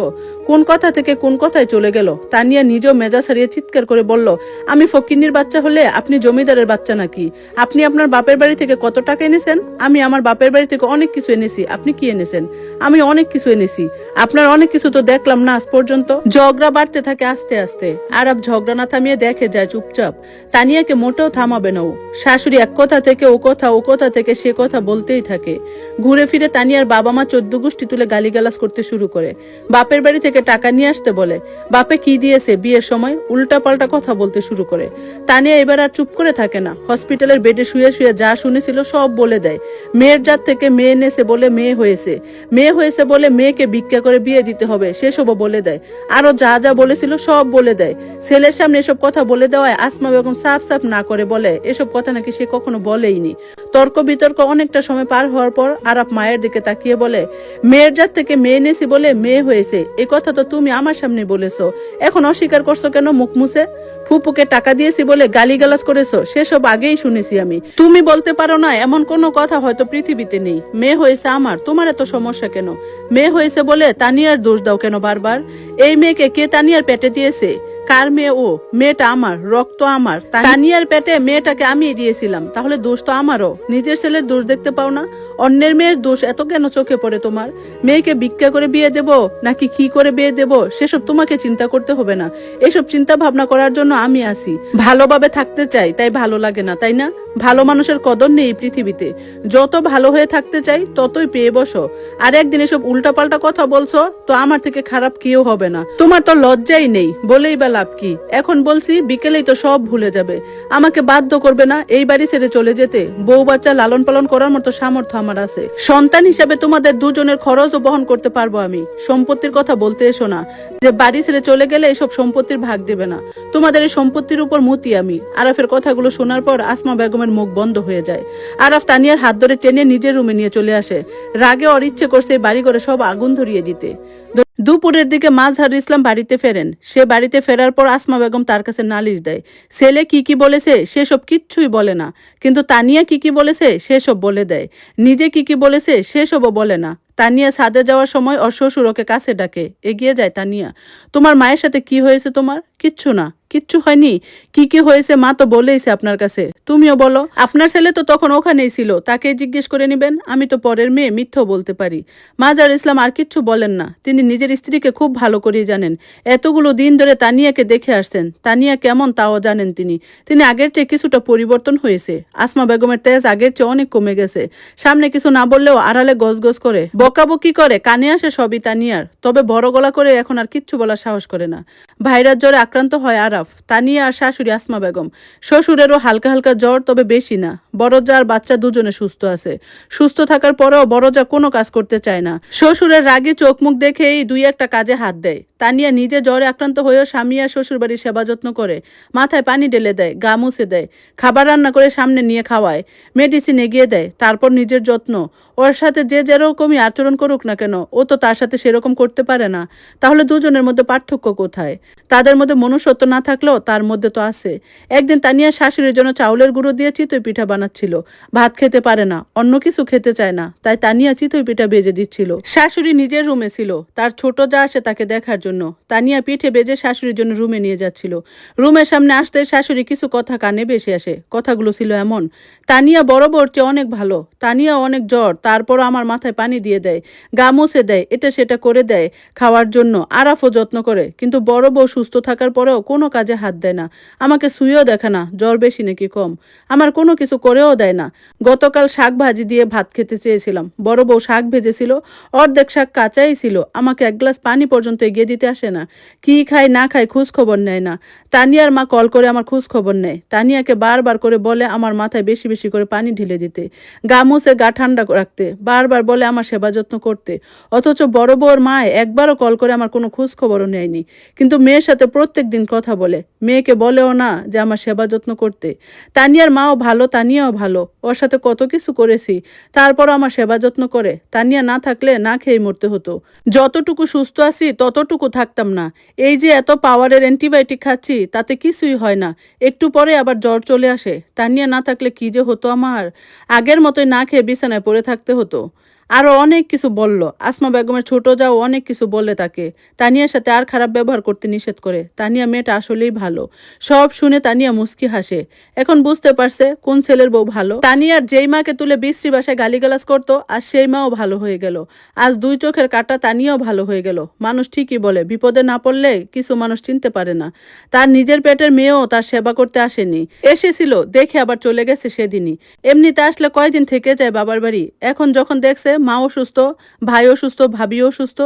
কোন কথা থেকে কোন কথায় চলে গেল। তানিয়া নিজেও মেজাজ হারিয়ে চিৎকার করে বলল, আমি ফকিন্নির বাচ্চা হলে আপনি জমিদারের বাচ্চা নাকি? আপনি আপনার বাপের বাড়ি থেকে কত টাকা এনেছেন? আমি আমার বাপের বাড়ি থেকে অনেক কিছু এনেছি। আপনি কি এনেছেন? আমি অনেক কিছু এনেছি। আপনার অনেক কিছু তো দেখলাম না আজ পর্যন্ত। ঝগড়া বাড়তে থাকে আস্তে আস্তে। আরাফ ঝগড়া না থামিয়ে দেখে যায় চুপচাপ। তানিয়াকে মোটেও থামাবে না ও। শাশুড়ি এক কথা থেকে ও কথা, ও কথা থেকে সে কথা বলতেই থাকে। ঘুরে ফিরে তানিয়ার বাবা মা 14 গোষ্ঠী তুলে গালিগালাজ করতে শুরু করে। বাপের বাড়ি থেকে টাকা নিয়ে আসতে বলে। বাপে কি দিয়েছে বিয়ের সময়? উল্টা পাল্টা কথা বলতে শুরু করে। তানিয়া এবার আর চুপ করে থাকে না। হসপিটালের বেডে শুয়ে শুয়ে যা শুনেছিল সব বলে দেয়। মেয়ের জাত থেকে মেয়ে এনেছে বলে মেয়ে হয়েছে, মেয়ে হয়েছে বলে মেয়েকে ভিক্ষা করে বিয়ে দিতে হবে সেসবও বলে দেয়। আরো যা যা বলেছিল সব বলে দেয়। ছেলের সামনে এসব কথা বলে দেওয়ায় আসমা বেগম সাফ সাফ না করে বলে এসব কথা নাকি সে কখনো বলেইনি। তর্ক বিতর্ক অনেকটা সময় পার হওয়ার পর আরাফ মায়ের দিকে তাকিয়ে বলে, মেয়ের জাত থেকে মেয়ে এনেছি বলে মেয়ে হয়েছে, এ কথা তো তুমি আমার সামনে বলেছো, এখন অস্বীকার করছো কেন মুখ মুছে? ফুপুকে টাকা দিয়েছি বলে গালিগালাজ করেছো, সেসব আগেই শুনেছি আমি। তুমি বলতে পারো না এমন কোনো কথা হয়তো পৃথিবীতে নেই। মেয়ে হয়েছে আমার, তোমার এত সমস্যা কেন? মেয়ে হয়েছে বলে তানিয়ার দোষ দাও কেন বারবার? এই মেয়েকে কে তানিয়ার পেটে দিয়েছে? কার মেয়ে ও? মেয়েটা আমার, রক্ত আমার। তানিয়ার পেটে মেয়েটাকে আমি দিয়েছিলাম, তাহলে দোষ তো আমারও। নিজের ছেলের দোষ দেখতে পাও না? অন্যের মেয়ের দোষ এত কেন চোখে পড়ে তোমার? মেয়েকে ভিক্ষা করে বিয়ে দেব নাকি কি করে বিয়ে দেব সেসব তোমাকে চিন্তা করতে হবে না। এসব চিন্তা ভাবনা করার জন্য আমি আছি। ভালোভাবে থাকতে চাই তাই ভালো লাগে না তাই না? ভালো মানুষের কদর নেই এই পৃথিবীতে। যত ভালো হয়ে থাকতে চাই ততই পেয়ে বসো। আর একদিন এসব উল্টাপাল্টা কথা বলছো তো আমার থেকে খারাপ কেউ হবে না। তোমার তো লজ্জাই নেই, বলেই বা লাভ কি? এখন বলছি বিকেলেই তো সব ভুলে যাবে। আমাকে বাধ্য করবে না এই বাড়ি ছেড়ে চলে যেতে। বউ বাচ্চা লালন পালন করার মতো সামর্থ্য আমার আছে। সন্তান হিসেবে তোমাদের দুজনের খরচও বহন করতে পারবো আমি। সম্পত্তির কথা বলতে এসো না যে বাড়ি ছেড়ে চলে গেলে এসব সম্পত্তির ভাগ দেবে না। তোমাদের এই সম্পত্তির উপর মতি আমি। আরাফের কথাগুলো শোনার পর আসমা বেগমের মুখ বন্ধ হয়ে যায়। আরাফ তানিয়ার হাত ধরে টেনে নিজের রুমে নিয়ে চলে আসে। রাগে ওর ইচ্ছে করছে বাড়ি ঘরে সব আগুন ধরিয়ে দিতে। দুপুরের দিকে মাজহার ইসলাম বাড়িতে ফেরেন। সে বাড়িতে ফেরার পর আসমা বেগম তার কাছে নালিশ দেয়। ছেলে কি কি বলেছে সেসব কিচ্ছুই বলে না, কিন্তু তানিয়া কি কি বলেছে সেসব বলে দেয়। নিজে কি কি বলেছে সেসবও বলে না। তানিয়া ছাদে যাওয়ার সময় ওর শ্বশুর ওকে কাছে ডাকে। এগিয়ে যায় তানিয়া, তোমার মায়ের সাথে কি হয়েছে? তোমার কিচ্ছু না। কিচ্ছু হয়নি? কি কি হয়েছে মা তো বলেইছে আপনার কাছে, তুমিও বলো। আপনার ছেলে তো তখন ওখানেই ছিল, তাকে জিজ্ঞেস করে নিবেন। আমি তো পরের মেয়ে, মিথ্যা বলতে পারি। মাজার ইসলাম আর কিচ্ছু বলেন না। তিনি নিজের স্ত্রীকে খুব ভালো করেই জানেন। এতগুলো দিন ধরে তানিয়াকে দেখে আসছেন। তানিয়া কেমন তাও জানেন তিনি। তিনি আগের চেয়ে কিছুটা পরিবর্তন হয়েছে। আসমা বেগমের তেজ আগের চেয়ে অনেক কমে গেছে। সামনে কিছু না বললেও আড়ালে গজগজ করে, বকাবকি করে, কানে আসে সবই তানিয়ার। তবে বড় গলা করে এখন আর কিচ্ছু বলার সাহস করে না। ভাইরাস জ্বরে আক্রান্ত হয় আরাফ, তানিয়া আর শাশুড়ি আসমা বেগম। শ্বশুরেরও হালকা হালকা জ্বর, তবে বেশি না। বড়জা আর বাচ্চা দুজনে সুস্থ আছে। সুস্থ থাকার পরেও বড়জা কোনো কাজ করতে চায় না। শ্বশুরের রাগে চোখ মুখ দেখেই 2-1টা কাজে হাত দেয়। তানিয়া নিজে জ্বরে আক্রান্ত হয়েও স্বামী আর শ্বশুর বাড়ির সেবা যত্ন করে। মাথায় পানি ঢেলে দেয়, গা মুছে দেয়, খাবার রান্না করে সামনে নিয়ে খাওয়ায়, মেডিসিন এগিয়ে দেয়। তারপর নিজের যত্ন। ওর সাথে যে যেরকমই আচরণ করুক না কেন, ও তো তার সাথে সেরকম করতে পারে না। তাহলে দুজনের মধ্যে পার্থক্য কোথায়? তাদের মধ্যে মনুষ্যত্ব না থাকলেও তার মধ্যে তো আছে। একদিন তানিয়া শাশুড়ির জন্য চাউলের গুঁড়ো দিয়ে চিতই পিঠা বানায়। বানাচ্ছিল। ভাত খেতে পারে না, অন্য কিছু খেতে চায় না, তাই তানিয়া চিতই পিঠা বেজে দিচ্ছিল। শাশুড়ি নিজের রুমে ছিল, তার ছোট যা আসে তাকে দেখার জন্য। তানিয়া পিঠে বেজে শাশুড়ির জন্য রুমে নিয়ে যাচ্ছিল। রুমের সামনে আসতে শাশুড়ি কিছু কথা কানে ভেসে আসে। কথাগুলো ছিল এমন: তানিয়া বড় বউর চেয়ে অনেক ভালো, তানিয়া অনেক জ্বর, তারপরও আমার মাথায় পানি দিয়ে দেয়, গা মুছে দেয়, এটা সেটা করে দেয় খাওয়ার জন্য, আরাফও যত্ন করে, কিন্তু বড় বউ সুস্থ থাকার পরেও কোনো কাজে হাত দেয় না, আমাকে শুয়েও দেখে না জ্বর বেশি নাকি কম, আমার কোনো কিছু করেও দেয় না। গতকাল শাক ভাজি দিয়ে ভাত খেতে চেয়েছিলাম, বড় বউ শাক ভেজেছিল, অর্ধেক শাক কাঁচাই ছিল, আমাকে এক গ্লাস পানি পর্যন্ত এগিয়ে দিতে আসে না, কি খাই না খাই খোঁজ খবর নেয় না। তানিয়ার মা কল করে আমার খোঁজ খবর নেয়, তানিয়াকে বারবার করে বলে আমার মাথায় বেশি বেশি করে পানি ঢেলে দিতে, গা মুছে গা ঠান্ডা রাখতে, বারবার বলে আমার সেবা যত্ন করতে। অথচ বড় বউর মা একবারও কল করে আমার কোনো খোঁজ খবরও নেয়নি, কিন্তু মেয়ের সাথে প্রত্যেক দিন কথা বলে, মেয়েকে বলেও না যে আমার সেবা যত্ন করতে। তানিয়ার মাও ভালো, তানিয়াও ভালো, ওর সাথে কত কিছু করেছি, তারপরও আমার সেবা যত্ন করে। তানিয়া না থাকলে না খেয়ে মরতে হতো, যতটুকু সুস্থ আছি ততটুকু থাকতাম না। এই যে এত পাওয়ারের অ্যান্টিবায়োটিক খাচ্ছি তাতে কিছুই হয় না, একটু পরে আবার জ্বর চলে আসে। তানিয়া না থাকলে কি যে হতো আমার, আগের মতোই না খেয়ে বিছানায় পড়ে থাকতে হতো। আরও অনেক কিছু বলল। আসমা বেগমের ছোট যাও অনেক কিছু বলে তাকে, তানিয়ার সাথে আর খারাপ ব্যবহার করতে নিষেধ করে। তানিয়া মেয়েটা আসলেই ভালো। সব শুনে তানিয়া মুস্কি হাসে, এখন বুঝতে পারছে কোন ছেলের বউ ভালো। তানিয়ার যেই মাকে তুলে বিশ্রী ভাষায় গালিগালাজ করতো, আর সেই মাও ভালো হয়ে গেল। আজ দুই চোখের কাটা তানিয়াও ভালো হয়ে গেল। মানুষ ঠিকই বলে, বিপদে না পড়লে কিছু মানুষ চিনতে পারে না। তার নিজের পেটের মেয়েও তার সেবা করতে আসেনি, এসেছিল দেখে আবার চলে গেছে সেদিনই। এমনিতে আসলে কয়দিন থেকে যায় বাবার বাড়ি, এখন যখন দেখছে মাও সুস্থ, ভাইও সুস্থ, ভাবিও সুস্থ,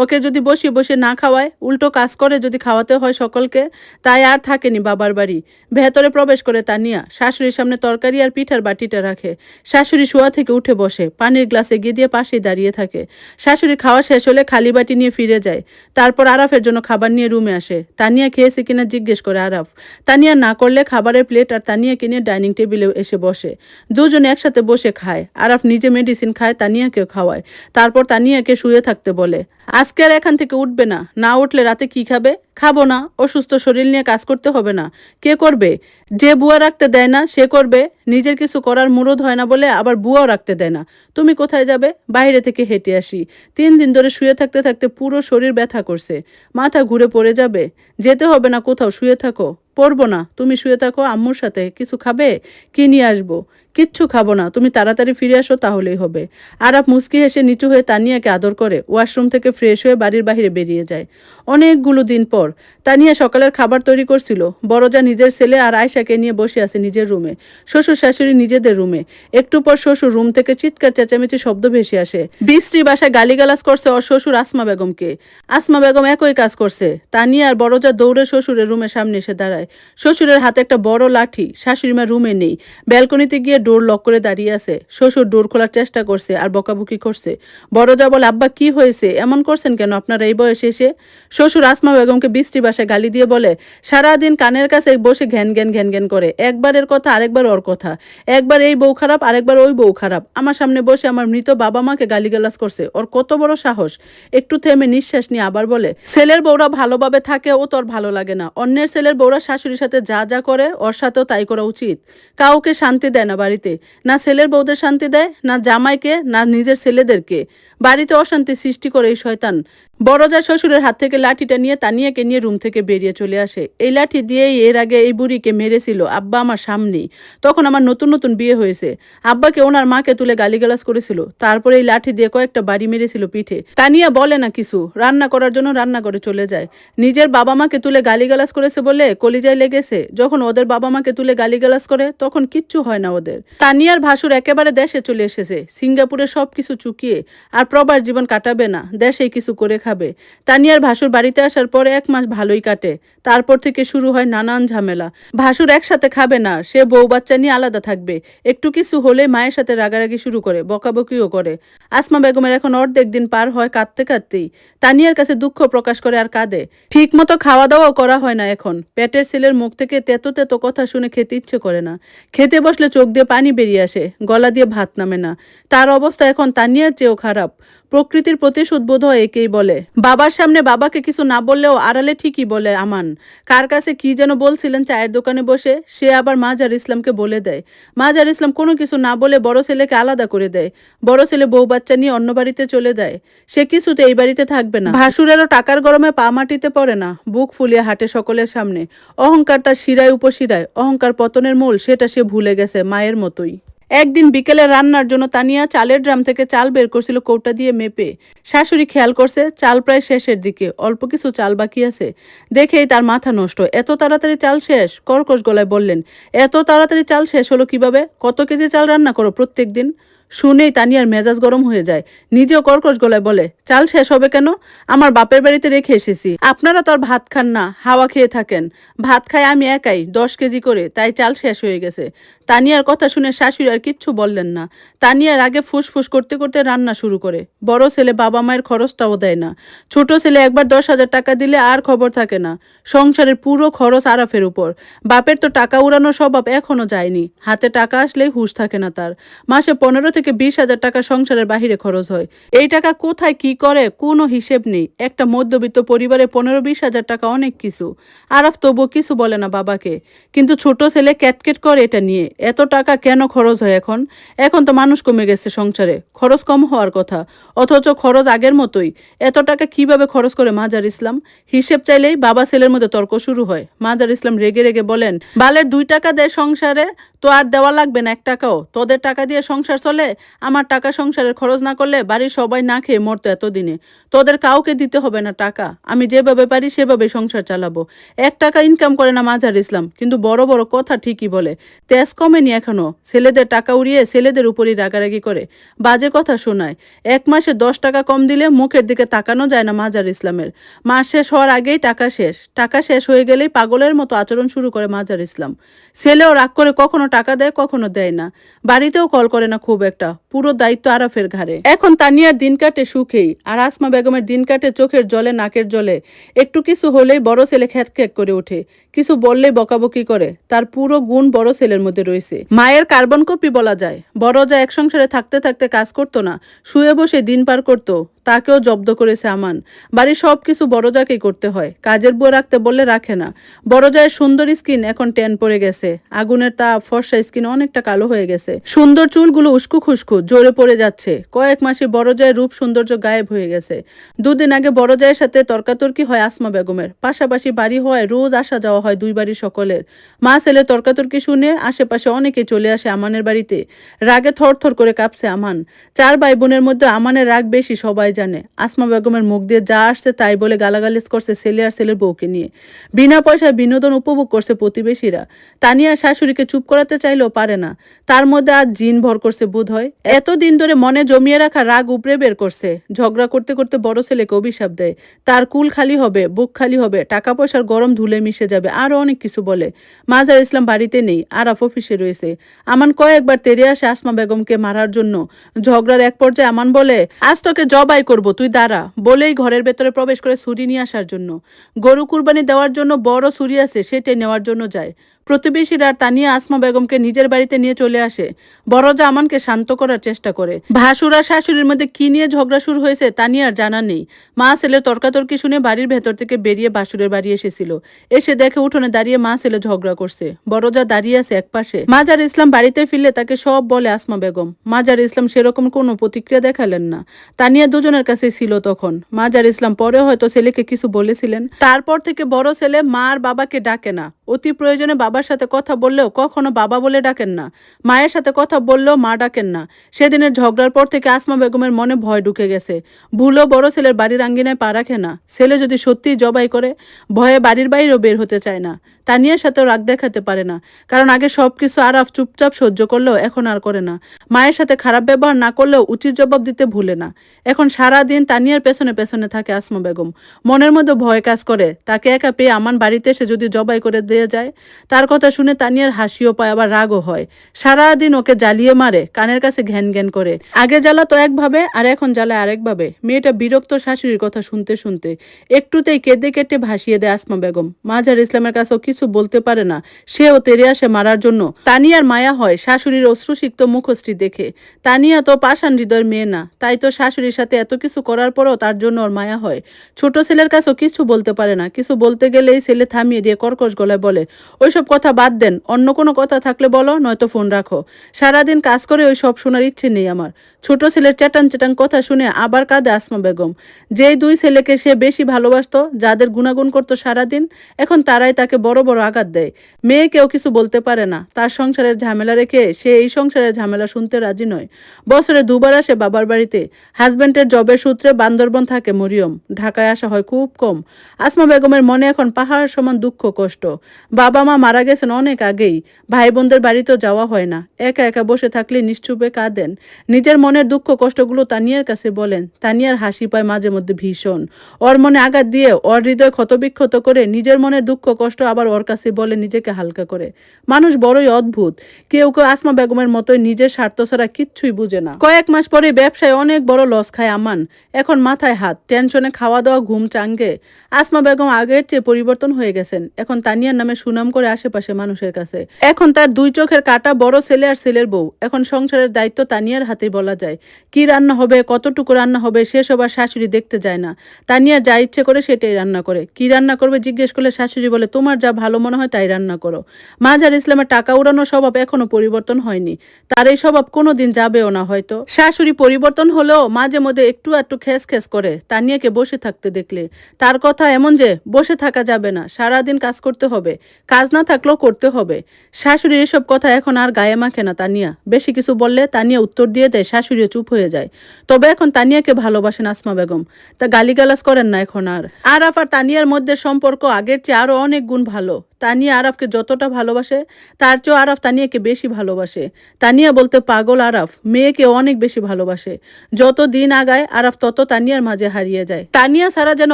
ওকে যদি বসে বসে না খাওয়ায়, উল্টো কাজ করে যদি খাওয়াতে হয় সকলকে, তাই আর থাকেনি বাবার বাড়ি। ভেতরে প্রবেশ করে তানিয়া শাশুড়ির সামনে তরকারি আর পিঠার বাটিটা রাখে। শাশুড়ি শোয়া থেকে উঠে বসে, পানির গ্লাসে গিয়ে দিয়ে পাশেই দাঁড়িয়ে থাকে। শাশুড়ি খাওয়া শেষ হলে খালি বাটি নিয়ে ফিরে যায়। তারপর আরাফের জন্য খাবার নিয়ে রুমে আসে। তানিয়া খেয়েছে কিনা জিজ্ঞেস করে আরাফ। তানিয়া না করলে খাবারের প্লেট আর তানিয়াকে নিয়ে ডাইনিং টেবিলে এসে বসে। দুজনে একসাথে বসে খায়। আরাফ নিজে মেডিসিন খায়, তানিয়াকেও খাওয়ায়। তারপর তানিয়াকে শুয়ে থাকতে বলে। আজকে আর এখান থেকে উঠবে না, না উঠলে রাতে কি খাবে? খাবো না, অসুস্থ শরীর নিয়ে কাজ করতে হবে না। কে করবে? যে বুয়া রাখতে দেয় না সে করবে। নিজের কিছু করার মুরদ হয় না বলে আবার বুয়াও রাখতে দেয় না। তুমি কোথায় যাবে? বাইরে থেকে হেঁটে আসি। 3 দিন ধরে শুয়ে থাকতে থাকতে পুরো শরীর ব্যথা করছে, মাথা ঘুরে পড়ে যাবে। যেতে হবে না কোথাও, শুয়ে থাকো। পড়বো না, তুমি শুয়ে থাকো, আম্মুর সাথে কিছু খাবে? কি নিয়ে আসবো? কিচ্ছু খাবো না, তুমি তাড়াতাড়ি ফিরে আসো তাহলেই হবে। আরাফ মুস্কি হেসে নিচু হয়ে তানিয়াকে আদর করে ওয়াশরুম থেকে ফ্রেশ হয়ে বাড়ির বাইরে বেরিয়ে যায়। অনেকগুলো দিন পর তানিয়া সকালের খাবার তৈরি করছিল। বড়জা নিজের ছেলে আর আয়শাকে নিয়ে বসে আছে নিজের রুমে, শ্বশুর শাশুড়ি নিজেদের রুমে। একটু পর শ্বশুর রুম থেকে চিৎকার চেঁচামেচি শব্দ ভেসে আসে। বিশ্রী ভাষায় গালিগালাজ করছে ওর শ্বশুর আসমা বেগমকে। আসমা বেগম একই কাজ করছে। তানিয়া আর বড়জা দৌড়ে শ্বশুরের রুমের সামনে এসে দাঁড়ায়। শ্বশুরের হাতে একটা বড় লাঠি। শাশুড়িমা রুমে নেই, ব্যালকনিতে গিয়ে ডোর লক করে দাঁড়িয়ে আছে। শ্বশুর ডোর খোলার চেষ্টা করছে আর বকাবকি করছে। বড়জা বলে, আব্বা কি হয়েছে, এমন করছেন কেন আপনারা এই বয়সে এসে? শ্বশুর আসমা বেগমকে বিশ্রী ভাষায় গালি দিয়ে বলে, সারাদিন কানের কাছে বসে ঘ্যান ঘ্যান ঘ্যান ঘ্যান করে, একবারের কথা আরেকবার ওর কথা, একবার এই বউ খারাপ আরেকবার ওই বউ খারাপ। আমার সামনে বসে আমার মৃত বাবা মাকে গালিগালাজ করছে, ওর কত বড় সাহস। একটু থেমে নিঃশ্বাস নিয়ে আবার বলে, ছেলের বউরা ভালোভাবে থাকে ও তোর ভালো লাগে না, অন্যের ছেলের বউরা শাশুড়ির সাথে যা যা করে ওর সাথেও তাই করা উচিত। কাউকে শান্তি দেয় না বাড়িতে, না ছেলের বউদের শান্তি দেয়, না জামাইকে, না নিজের ছেলেদেরকে। বাড়িতে অশান্তি সৃষ্টি করে এই শয়তান। বড়জা শ্বশুরের হাত থেকে লাঠিটা নিয়ে তানিয়াকে নিয়ে রুম থেকে বেরিয়ে চলে আসে। এই লাঠি দিয়েই এর আগে এই বুড়িকে মেরেছিল আব্বা আমার সামনেই, তখন আমার নতুন নতুন বিয়ে হয়েছে। আব্বাকে ওনার মাকে তুলে গালিগালাজ করেছিল, তারপরে এই লাঠি দিয়ে কয়েকটা বাড়ি মেরেছিল পিঠে। তানিয়া বলে না কিছু, রান্না করার জন্য রান্না করে চলে যায়। নিজের বাবা মাকে তুলে গালিগালাজ করেছে বলে কলিজায় লেগেছে, যখন ওদের বাবা মাকে তুলে গালিগালাজ করে তখন কিচ্ছু হয় না ওদের। তানিয়ার ভাসুর একেবারে দেশে চলে এসেছে, সিঙ্গাপুরে সবকিছু চুকিয়ে, আর প্রবাস জীবন কাটাবে না, দেশেই কিছু করে খাবে। তানিয়ার ভাসুর বাড়িতে আসার পরে 1 মাস ভালোই কাটে, তারপর থেকে শুরু হয় নানান ঝামেলা। ভাসুর একসাথে খাবে না, সে বউ বাচ্চা নিয়ে আলাদা থাকবে। একটু কিছু হলে মায়ের সাথে রাগারাগি শুরু করে, বকাবকিও করে। আসমা বেগমের এখন অর্ধেক দিন পার হয় কাঁদতে কাঁদতেই। তানিয়ার কাছে দুঃখ প্রকাশ করে আর কাঁদে। ঠিক মতো খাওয়া দাওয়াও করা হয় না এখন। পেটের ছেলের মুখ থেকে তেতো তেতো কথা শুনে খেতে ইচ্ছে করে না। খেতে বসলে চোখ দিয়ে পানি বেরিয়ে আসে, গলা দিয়ে ভাত নামে না। তার অবস্থা এখন তানিয়ার চেয়েও খারাপ। প্রকৃতির প্রতি উদ্বোধ হয় একেই বলে। বাবার সামনে বাবাকে কিছু না বললেও আড়ালে ঠিকই বলে আমান। কার কাছে কি যেন বলছিলেন চায়ের দোকানে বসে, সে আবার মাজার ইসলামকে বলে দেয়। মাজার ইসলাম কোনো কিছু না বলে বড় ছেলেকে আলাদা করে দেয়। বড় ছেলে বউ বাচ্চা নিয়ে অন্য বাড়িতে চলে যায়। সে কিছুতে এই বাড়িতে থাকবে না। ভাসুরেরও টাকার গরমে পা মাটিতে পড়ে না, বুক ফুলিয়ে হাঁটে সকলের সামনে। অহংকার তার শিরায় উপশিরায়, অহংকার পতনের মূল, সেটা সে ভুলে গেছে মায়ের মতোই। একদিন বিকেলে রান্নার জন্য তানিয়া চালের ড্রাম থেকে চাল বের করছিল কৌটা দিয়ে মেপে। শাশুড়ি খেয়াল করছে চাল প্রায় শেষের দিকে, অল্প কিছু চাল বাকি আছে। দেখেই তার মাথা নষ্ট, এত তাড়াতাড়ি চাল শেষ? কর্কশ গলায় বললেন, এত তাড়াতাড়ি চাল শেষ হলো কিভাবে? কত কেজি চাল রান্না করো প্রত্যেক দিন? শুনেই তানিয়ার মেজাজ গরম হয়ে যায়। নিজেও কর্কশ গলায় বলে, চাল শেষ হবে কেন? আমার বাপের বাড়িতে রেখে এসেছি। আপনারা তো আর ভাত খান না, হাওয়া খেয়ে থাকেন। ভাত খাই আমি একাই 10 কেজি করে, তাই চাল শেষ হয়ে গেছে। তানিয়ার কথা শুনে শাশুড়ি আর কিচ্ছু বললেন না। তানিয়ার আগে ফুসফুস করতে করতে রান্না শুরু করে। বড় ছেলে বাবা মায়ের খরচটাও দেয় না। ছোট ছেলে একবার 10,000 টাকা দিলে আর খবর থাকে না। সংসারের পুরো খরচ আরাফের উপর। বাপের তো টাকা উড়ানোর স্বভাব এখনো যায়নি। হাতে টাকা আসলেই হুঁশ থাকে না তার। মাসে 15 থেকে 20,000 টাকা সংসারের বাহিরে খরচ হয়। এই টাকা কোথায় কি করে কোনো হিসেব নেই। একটা মধ্যবিত্ত পরিবারে 15-20,000 টাকা অনেক কিছু। আরাফ তবুও কিছু বলে না বাবাকে, কিন্তু ছোট ছেলে ক্যাটকেট করে এটা নিয়ে। এত টাকা কেন খরচ হয় এখন? এখন তো মানুষ কমে গেছে সংসারে, খরচ কম হওয়ার কথা, অথচ খরচ আগের মতোই। এত টাকা কিভাবে খরচ করে মাজার ইসলাম? হিসেব চাইলেই বাবা ছেলের মধ্যে তর্ক শুরু হয়। মাজার ইসলাম রেগে রেগে বলেন, বালের 2 টাকা দেয় সংসারে, তো আর দেওয়া লাগবে না 1 টাকাও? তোদের টাকা দিয়ে সংসার চলে? আমার টাকা সংসারের খরচ না করলে বাড়ির সবাই না খেয়ে মরতো এতদিনে। তোদের কাউকে দিতে হবে না টাকা, আমি যেভাবে পারি সেভাবে সংসার চালাবো। 1 টাকা ইনকাম করে না মাজার ইসলাম, কিন্তু বড় বড় কথা ঠিকই বলে। তেজ কমেনি এখনো, ছেলেদের টাকা উড়িয়ে ছেলেদের উপরই রাগারাগি করে, বাজে কথা শোনায়। 1 মাসে 10 টাকা কম দিলে মুখের দিকে তাকানো যায় না মাজার ইসলামের। মাস শেষ হওয়ার আগেই টাকা শেষ। টাকা শেষ হয়ে গেলেই পাগলের মতো আচরণ শুরু করে মাজার ইসলাম। ছেলেও রাগ করে কখনো টাকা দেয়, কখনো দেয় না। বাড়িতেও কল করে না খুব একটা, পুরো দায়িত্ব আরাফের ঘাড়ে। এখন তানিয়ার দিন কাটে সুখেই, আর আসমা বেগমের দিন কাটে চোখের জলে নাকের জলে। একটু কিছু হলেই বড় ছেলে খ্যাত খ্যাত করে ওঠে, কিছু বললেই বকাবকি করে। তার পুরো গুণ বড় ছেলের মধ্যে রয়েছে। মায়ের কার্বন কপি বলা যায়। বড় যা এক সংসারে থাকতে থাকতে কাজ করতো না, শুয়ে বসে দিন পার করতো, তাকেও জব্দ করেছে আমান। বাড়ির সব কিছু বড় যাকেই করতে হয়, কাজের বউ রাখতে বললে রাখে না। বড় জায়ের সুন্দর স্কিন এখন ট্যান পড়ে গেছে, আগুনের তাপ ফর্সা স্কিন অনেকটা কালো হয়ে গেছে। সুন্দর চুলগুলো উস্কু খুস্কু জোরে পড়ে যাচ্ছে। কয়েক মাসে বড় জায়ের রূপ সৌন্দর্য গায়েব হয়ে গেছে। 2 দিন আগে বড় জায়ের সাথে তর্কাতর্কি হয় আসমা বেগমের। পাশাপাশি বাড়ি হওয়ায় রোজ আসা যাওয়া হয় 2 বাড়ির সকলের। মা ছেলে তর্কাতর্কি শুনে আশেপাশে অনেকে চলে আসে আমানের বাড়িতে। রাগে থরথর করে কাঁপছে আমান। 4 ভাই বোনের মধ্যে আমানের রাগ বেশি সবাই জানে। আসমা বেগমের মুখ দিয়ে যা আসছে তাই বলে গালাগালিজ করছে ছেলে আর ছেলের বউকে নিয়ে। বিনা পয়সায় বিনোদন উপভোগ করছে প্রতিবেশীরা। তানিয়া শাশুড়িকে চুপ করাতে চাইলেও পারে না, তার মধ্যে আজ জিন ভর করছে বোধ হয়। এতদিন ধরে মনে জমিয়ে রাখা রাগ উপড়ে বের করছে। ঝগড়া করতে করতে বড় ছেলেকে অভিশাপ দেয়, তার কুল খালি হবে, বুক খালি হবে, টাকা পয়সার গরম ধুলে মিশে যাবে, আরো অনেক কিছু বলে। মাজার ইসলাম বাড়িতে নেই, আরাফ অফিসে রয়েছে। আমান কয়েকবার তেড়ে আসে আসমা বেগমকে মারার জন্য। ঝগড়ার এক পর্যায়ে আমান বলে, আজ তোকে জবাই করব, তুই দাঁড়া, বলেই ঘরের ভেতরে প্রবেশ করে ছুরি নিয়ে আসার জন্য। গরু কুরবানি দেওয়ার জন্য বড় ছুরি আছে, সেটা নেওয়ার জন্য যায়। প্রতিবেশীরা তানিয়া আসমা বেগমকে নিজের বাড়িতে নিয়ে চলে আসে। বড় যা আমানকে শান্ত করার চেষ্টা করে। ভাসুর আর শাশুড়ির মধ্যে কি নিয়ে ঝগড়া শুরু হয়েছে তানিয়ার জানা নেই। মা ছেলের তর্কাতর্কি শুনে বাড়ির ভেতর থেকে বেরিয়ে ভাসুরের বাড়ি এসেছিল। এসে দেখে উঠোনে দাঁড়িয়ে মা ছেলে ঝগড়া করছে। বড় যা দাঁড়িয়ে আছে এক পাশে। মাজার ইসলাম বাড়িতে ফিরলে তাকে সব বলে আসমা বেগম। মাজার ইসলাম সেরকম কোনো প্রতিক্রিয়া দেখালেন না। তানিয়া দুজনের কাছে ছিল তখন। মাজার ইসলাম পরে হয়তো ছেলেকে কিছু বলেছিলেন। তারপর থেকে বড় ছেলে মা আর বাবাকে ডাকে না। অতি প্রয়োজনে বাবার সাথে কথা বললেও কখনো বাবা বলে ডাকেন না। মায়ের সাথে কথা বললেও মা ডাকেন না। সেদিনের ঝগড়ার পর থেকে আসমা বেগমের মনে ভয় ঢুকে গেছে। ভুলও বড় ছেলের বাড়ির আঙ্গিনায় পা রাখে না। ছেলে যদি সত্যিই জবাই করে ভয়ে বাড়ির বাইরেও বের হতে চায় না। তানিয়ার সাথেও রাগ দেখাতে পারে না, কারণ আগে সবকিছু আরাফ চুপচাপ সহ্য করলেও এখন আর করে না। মায়ের সাথে খারাপ ব্যবহার না করলেও উচিত জবাব দিতে ভুলে না। এখন সারাদিন তানিয়ার পেছনে পেছনে থাকে আসমা বেগম। মনের মধ্যে ভয় কাজ করে, তাকে একা পেয়ে আমান বাড়িতে এসে যদি জবাই করে হয়ে যায়। তার কথা শুনে তানিয়ার হাসিও পায়, আবার রাগও হয়। সারাদিন ওকে জ্বালিয়ে মারে, কানের কাছে ঘ্যান ঘ্যান করে। আগে জ্বালা তো একভাবে, আর এখন জ্বালায় আরেকভাবে। মেয়েটা বিরক্ত শাশুড়ির কথা শুনতে শুনতে একটুতেই কেঁদে কেটে ভাসিয়ে দেয় আসমা বেগম। মাজার ইসলামের কাছেও কিছু বলতে পারে না, সেও তেরে আসে মারার জন্য। তানিয়ার মায়া হয় শাশুড়ির অশ্রুসিক্ত মুখশ্রী দেখে। তানিয়া তো পাষাণ হৃদয়ের মেয়ে না, তাই তো শাশুড়ির সাথে এত কিছু করার পরও তার জন্য ওর মায়া হয়। ছোট ছেলের কাছেও কিছু বলতে পারে না, কিছু বলতে গেলেই ছেলে থামিয়ে দিয়ে কর্কশ গলায় বলে, ওইসব কথা বাদ দেন, অন্য কোনো কথা থাকলে বলো, নয়তো ফোন রাখো। সারাদিন কাজ করে ওই সব শোনার ইচ্ছে নেই আমার। ছোট ছেলের চ্যাটান চ্যাটান কথা শুনে আবার কাঁদে আসমা বেগম। যেই দুই ছেলেকে সে বেশি ভালোবাসতো, যাদের গুণাগুণ করতো সারাদিন, এখন তারাই তাকে বড় বড় আঘাত দেয়। মেয়ে কেউ কিছু বলতে পারে না, তার সংসারের ঝামেলা রেখে সে এই সংসারের ঝামেলা শুনতে রাজি নয়। বছরে দুবার আসে বাবার বাড়িতে। হাজব্যান্ডের জবের সূত্রে বান্দরবন থাকে মরিয়ম, ঢাকায় আসা হয় খুব কম। আসমা বেগমের মনে এখন পাহাড় সমান দুঃখ কষ্ট। বাবা মা মারা গেছেন অনেক আগেই, ভাই বোনদের বাড়িতেও যাওয়া হয় না। একা একা বসে থাকলে নিশ্চুপে কাঁদেন, নিজের মনের দুঃখ কষ্টগুলো তানিয়ার কাছে বলেন। তানিয়ার হাসি পায় মাঝে মধ্যে ভীষণ। ওর মনে আঘাত দিয়ে ওর হৃদয় ক্ষতবিক্ষত করে নিজের মনের দুঃখ কষ্ট আবার ওর কাছে বলে, নিজেকে হালকা করে। মানুষ বড়ই অদ্ভুত, কেউ কেউ আসমা বেগমের মতোই নিজের স্বার্থ ছাড়া কিচ্ছুই বুঝে না। কয়েক মাস পরে ব্যবসায় অনেক বড় লস খায় আমান। এখন মাথায় হাত, টেনশনে খাওয়া দাওয়া ঘুম চাঙ্গে। আসমা বেগম আগের চেয়ে পরিবর্তন হয়ে গেছেন। এখন তানিয়ার নামে সুনাম করে আশেপাশে মানুষের কাছে। এখন তার দুই চোখের কাটা বড় ছেলে আর ছেলের বউ। এখন সংসারের দায়িত্ব তানিয়ার হাতেই বলা যায়। কি রান্না হবে, কতটুকু রান্না হবে, সেসব আর শাশুড়ি দেখতে যায় না। তানিয়ার যা ইচ্ছে করে সেটাই রান্না করে। কি রান্না করবে জিজ্ঞেস করলে শাশুড়ি বলে, তোমার যা ভালো মনে হয় তাই রান্না করো। মাজার ইসলামের টাকা উড়ানোর স্বভাব এখনো পরিবর্তন হয়নি, তার এই স্বভাব কোনোদিন যাবেও না হয়তো। শাশুড়ি পরিবর্তন হলেও মাঝে মধ্যে একটু একটু খেস খেস করে তানিয়াকে বসে থাকতে দেখলে। তার কথা এমন যে বসে থাকা যাবে না, সারাদিন কাজ করতে হবে, কাজ না থাকলেও করতে হবে। শাশুড়ির এসব কথা এখন আর গায়ে মাখে না তানিয়া। বেশি কিছু বললে তানিয়া উত্তর দিয়ে দেয়, শাশুড়িও চুপ হয়ে যায়। তবে এখন তানিয়াকে ভালোবাসেন আসমা বেগম, তা গালিগালাজ করেন না এখন আর। আরাফ আর তানিয়ার মধ্যে সম্পর্ক আগের চেয়ে আরো অনেক গুণ ভালো। তানিয়া আরাফকে যতটা ভালোবাসে, তার চেয়েও আরাফ তানিয়াকে বেশি ভালোবাসে। তানিয়া বলতে পাগল আরাফ, মেয়েকে অনেক বেশি ভালোবাসে। যত দিন আগায় আরাফ তত তানিয়ার মাঝে হারিয়ে যায়। তানিয়া ছাড়া যেন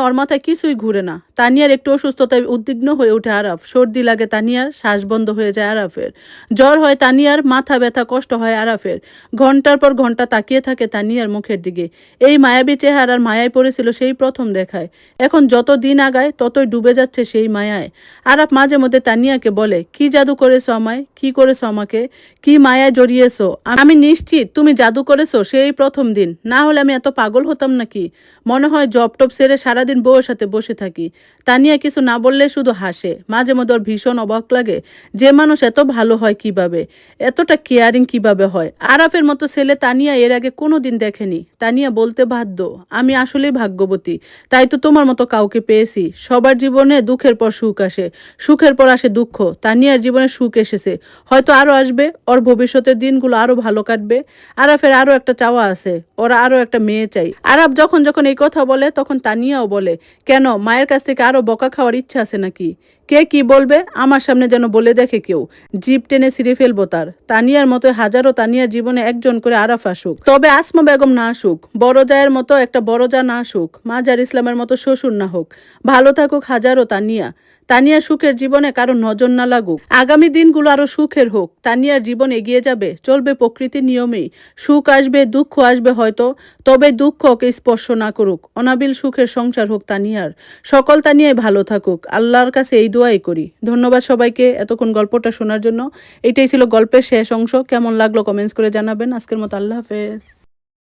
ওর মাথায় কিছুই ঘুরে না। তানিয়ার একটু অসুস্থতায় উদ্বিগ্ন হয়ে ওঠে আরাফ, সর্দি লাগে তানিয়ার, শ্বাস বন্ধ হয়ে যায় আরাফের, জ্বর হয় তানিয়ার, মাথা ব্যথা কষ্ট হয় আরাফের। ঘন্টার পর ঘন্টা তাকিয়ে থাকে তানিয়ার মুখের দিকে। এই মায়াবী চেহারার মায়ায় পড়েছিল সেই প্রথম দেখায়। এখন যত দিন আগায় ততই ডুবে যাচ্ছে সেই মায়ায়। আরাফ মাঝে মধ্যে তানিয়াকে বলে, কি জাদু করেছো আমায়, কি করেছো আমাকে, কি মায়ায় জড়িয়েছো। আমি নিশ্চিত তুমি জাদু করেছো সেই প্রথম দিন, না হলে আমি এত পাগল হতাম নাকি। মনে হয় জব টপ সেরে সারাদিন বউয়ের সাথে বসে থাকি। তানিয়া কিছু না বললে শুধু হাসে। মাঝে মধ্যে ওর ভীষণ অবাক লাগে, যে মানুষ এত ভালো হয় কিভাবে, এতটা কেয়ারিং কিভাবে হয়। আরাফের মতো ছেলে তানিয়া এর আগে কোনোদিন দেখেনি। তানিয়া বলতে বাধ্য, আমি আসলেই ভাগ্যবতী, তাই তো তোমার মতো কাউকে পেয়েছি। সবার জীবনে দুঃখের পর সুখ আসে, সুখের পর আসে দুঃখ। তানিয়ার জীবনে সুখ এসেছে, হয়তো আরো আসবে। ওর ভবিষ্যতের দিনগুলো আরো ভালো কাটবে। আরাফের আরো একটা চাওয়া আছে, ওরা আরো একটা মেয়ে চাই। আরাফ যখন যখন এই কথা বলে তখন তানিয়াও বলে, কেন মায়ের কাছ থেকে আরো বকা খাওয়ার ইচ্ছা আছে নাকি। কে কি বলবে আমার সামনে যেন বলে দেখে কেউ, জিপ টেনে ছিঁড়ে ফেলবো তার। তানিয়ার মতো হাজারো তানিয়ার জীবনে একজন করে আরাফ আসুক, তবে আসমা বেগম না আসুক, বড় জায়ের মতো একটা বড় জা না আসুক, মাজার ইসলামের মতো শ্বশুর না হোক। ভালো থাকুক হাজারো তানিয়া। তানিয়ার সুখের জীবনে কারো নজর না লাগুক। আগামী দিনগুলো আরো সুখের হোক। তানিয়ার জীবন এগিয়ে যাবে, চলবে প্রকৃতির নিয়মেই। সুখ আসবে, দুঃখ আসবে হয়তো, তবে দুঃখকে স্পর্শ না করুক। অনাবিল সুখের সংসার হোক তানিয়ার। সকল তানিয়ায় ভালো থাকুক, আল্লাহর কাছে এই দোয়াই করি। ধন্যবাদ সবাইকে এতক্ষণ গল্পটা শোনার জন্য। এটাই ছিল গল্পের শেষ অংশ। কেমন লাগলো কমেন্টস করে জানাবেন। আজকের মতো আল্লাহ হাফেজ।